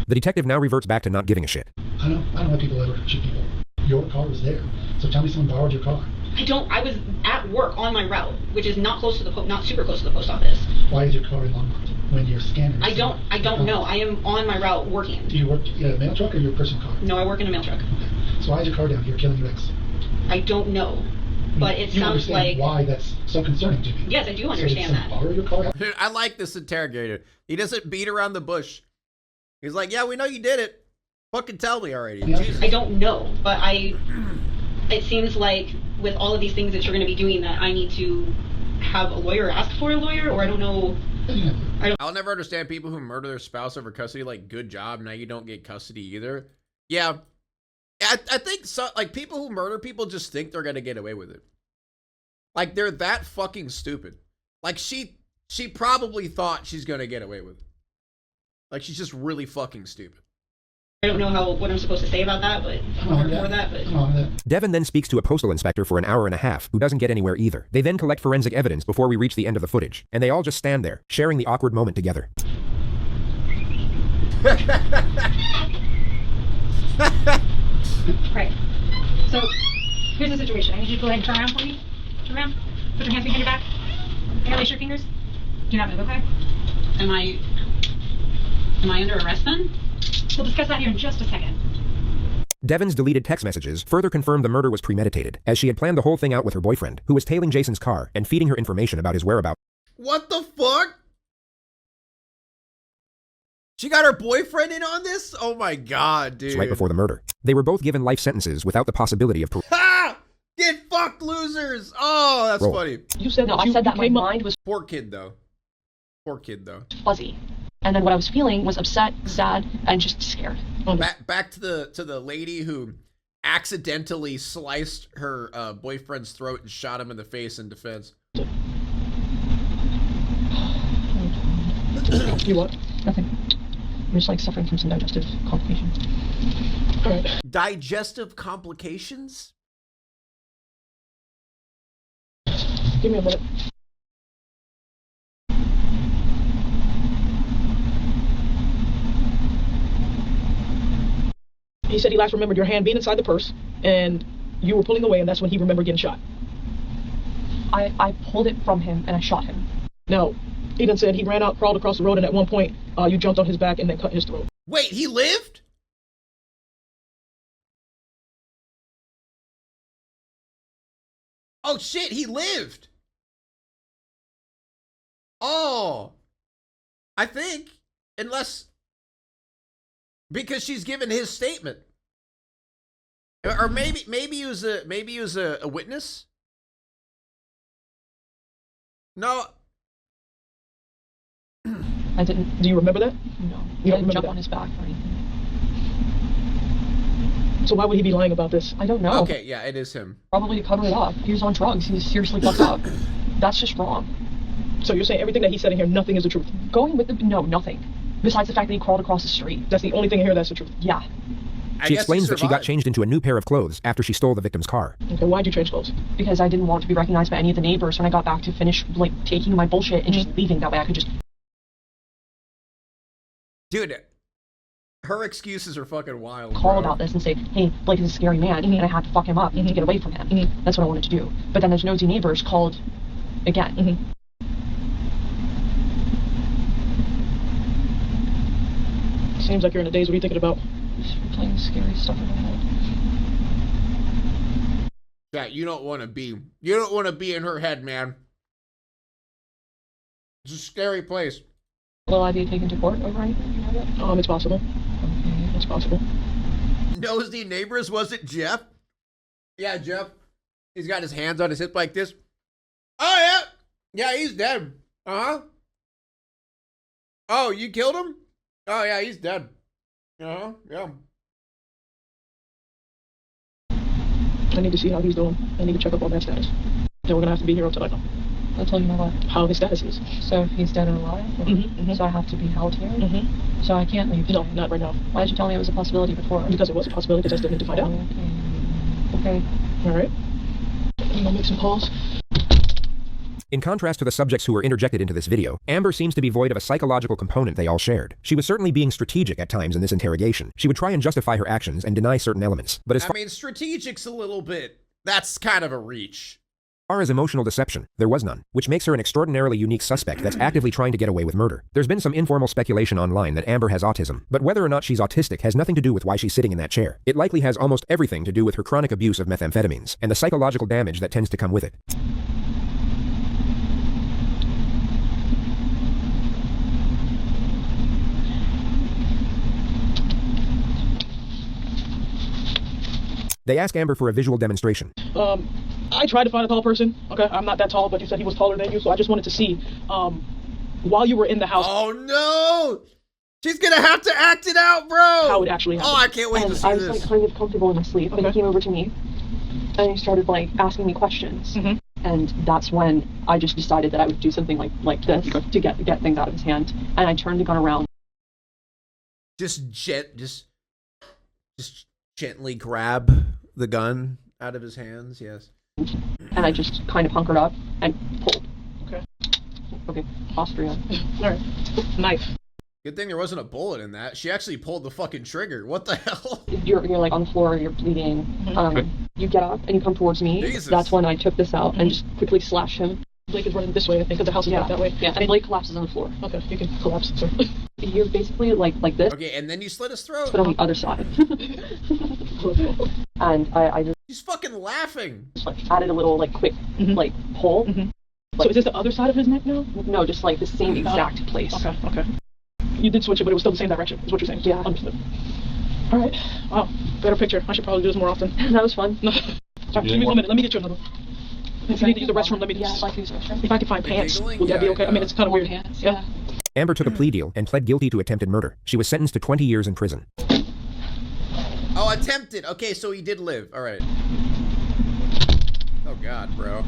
The detective now reverts back to not giving a shit. I don't know why people ever shoot people. Your car was there, so tell me someone borrowed your car. I was at work on my route, which is not close to the not super close to the post office. Why is your car in Longmont when you're scanning? I don't know. I am on my route working. Do you work in a mail truck or your personal car? No, I work in a mail truck. Okay. So why is your car down here killing your ex? I don't know. But it you sounds like... why that's so concerning to me. Yes, I do understand that. Borrow your car? Dude, I like this interrogator. He doesn't beat around the bush. He's like, yeah, we know you did it. Fucking tell me already. Yeah. Jesus. I don't know, but it seems like with all of these things that you're going to be doing that I need to have a lawyer, ask for a lawyer, or I don't know. I'll never understand people who murder their spouse over custody. Like, good job. Now you don't get custody either. Yeah. I think so. Like, people who murder people just think they're going to get away with it. Like, they're that fucking stupid. Like, she probably thought she's going to get away with it. Like, she's just really fucking stupid. I don't know what I'm supposed to say about that, but for that. But Devon then speaks to a postal inspector for an hour and a half, who doesn't get anywhere either. They then collect forensic evidence before we reach the end of the footage, and they all just stand there, sharing the awkward moment together. Right. So, here's the situation. I need you to go ahead and turn around for me. Turn around. Put your hands behind your back. Interlace your fingers. Do not move, okay? Am I under arrest then? We'll discuss that here in just a second. Devon's deleted text messages further confirmed the murder was premeditated, as she had planned the whole thing out with her boyfriend, who was tailing Jason's car and feeding her information about his whereabouts. What the fuck? She got her boyfriend in on this? Oh my god, dude. Right before the murder. They were both given life sentences without the possibility of parole. Ha! Get fucked, losers! Oh, that's funny. You said I said that my mind was... Poor kid, though. Poor kid, though. Fuzzy. And then what I was feeling was upset, sad, and just scared. Back to the lady who accidentally sliced her boyfriend's throat and shot him in the face in defense. You what? Nothing. I'm just like suffering from some digestive complications. All right. Digestive complications? Give me a minute. He said he last remembered your hand being inside the purse, and you were pulling away, and that's when he remembered getting shot. I pulled it from him, and I shot him. No. He then said he ran out, crawled across the road, and at one point, you jumped on his back and then cut his throat. Wait, he lived? Oh shit, he lived. Oh. I think, unless, because she's given his statement. Or maybe he was a witness? No. I didn't. Do you remember that? No. You I don't didn't remember jump that? on his back or anything. So why would he be lying about this? I don't know. Okay, yeah, it is him. Probably to cover it up. He was on drugs. He was seriously fucked up. That's just wrong. So you're saying everything that he said in here, nothing is the truth? Going with the... No, nothing. Besides the fact that he crawled across the street. That's the only thing in here that's the truth? Yeah. She explains that she got changed into a new pair of clothes after she stole the victim's car. Okay, why'd you change clothes? Because I didn't want to be recognized by any of the neighbors when I got back to finish, like, taking my bullshit and just leaving. That way I could just... Dude, her excuses are fucking wild. Call bro. about this and say, hey, Blake is a scary man, and I had to fuck him up to get away from him. That's what I wanted to do. But then those nosy neighbors called again. Seems like you're in a daze. What are you thinking about? Just playing scary stuff in my head. Yeah, you don't want to be in her head, man. It's a scary place. Will I be taken to court over anything? You know that? It's possible. Okay. It's possible. Nosy neighbors, was it Jeff? Yeah, Jeff. He's got his hands on his hip like this. Oh, yeah. Yeah, he's dead. Uh-huh. Oh, you killed him? Oh, yeah, he's dead. Uh-huh, yeah. I need to see how he's doing. I need to check up on that status. Then we're gonna have to be here until I know. Until you know what? How his status is. So if he's dead or alive? Or, so I have to be held here? So I can't leave? No, not right now. Why did you tell me it was a possibility before? Because it was a possibility, because I still need to find out. Okay. Alright. I'm gonna make some calls. In contrast to the subjects who were interjected into this video, Amber seems to be void of a psychological component they all shared. She was certainly being strategic at times in this interrogation. She would try and justify her actions and deny certain elements. But as I mean, strategic's a little bit, that's kind of a reach. far as emotional deception, there was none, which makes her an extraordinarily unique suspect that's actively trying to get away with murder. There's been some informal speculation online that Amber has autism, but whether or not she's autistic has nothing to do with why she's sitting in that chair. It likely has almost everything to do with her chronic abuse of methamphetamines, and the psychological damage that tends to come with it. They ask Amber for a visual demonstration. I tried to find a tall person. Okay, I'm not that tall, but you said he was taller than you, so I just wanted to see, while you were in the house. Oh no! She's gonna have to act it out, bro! How it actually happened. Oh, I can't wait to see I was this. like kind of comfortable in my sleep, and he came over to me, and he started like asking me questions. And that's when I just decided that I would do something like this to get things out of his hand. And I turned the gun around. Just gently grab the gun out of his hands, yes. And I just kind of hunkered up and pulled. Okay. Okay, Austria. Alright. Knife. Good thing there wasn't a bullet in that. She actually pulled the fucking trigger. What the hell? You're like on the floor, you're bleeding. You get up and you come towards me. Jesus. That's when I took this out and just quickly slashed him. Blake is running this way, I think, because the house is back that way. Yeah, and Blake collapses on the floor. Okay, you can collapse, sir. You're basically like this. Okay, and then you slit his throat. But on the other side. And I just... She's fucking laughing. Just like added a little like quick like hole. So is this the other side of his neck now? No, just like the same exact place. Okay. You did switch it, but it was still the same direction, is what you're saying. Yeah. Understood. Alright. Wow. Better picture. I should probably do this more often. That was fun. No. Alright, give me 1 minute. Let me get you another. If you need to use the restroom, let me I'd like to use the restroom. If I can find pants, would that be okay? I mean, it's kind of weird. Pants, yeah. Amber took a plea deal and pled guilty to attempted murder. She was sentenced to 20 years in prison. Oh, attempted. Okay, so he did live. All right. Oh God, bro.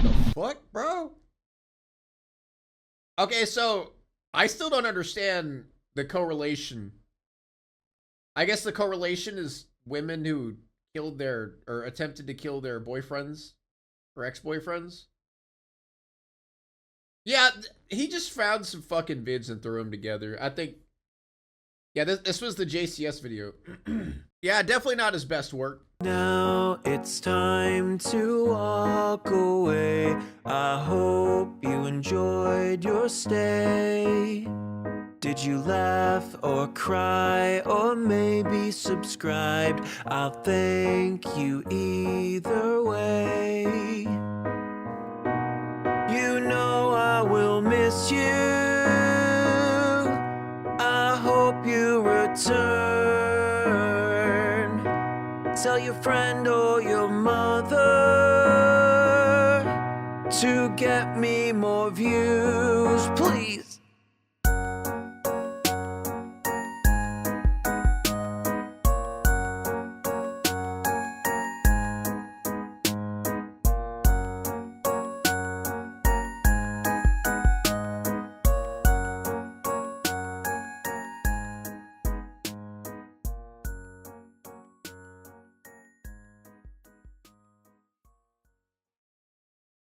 The fuck, bro? Okay, so I still don't understand the correlation I guess the correlation is women who killed their or attempted to kill their boyfriends or ex-boyfriends. Yeah, he just found some fucking vids and threw them together. I think. Yeah, this was the JCS video. Yeah, definitely not his best work. Now it's time to walk away. I hope you enjoyed your stay. Did you laugh or cry or maybe subscribed? I'll thank you either way. You know I will miss you. I hope you return. Tell your friend or your mother to get me more views, please.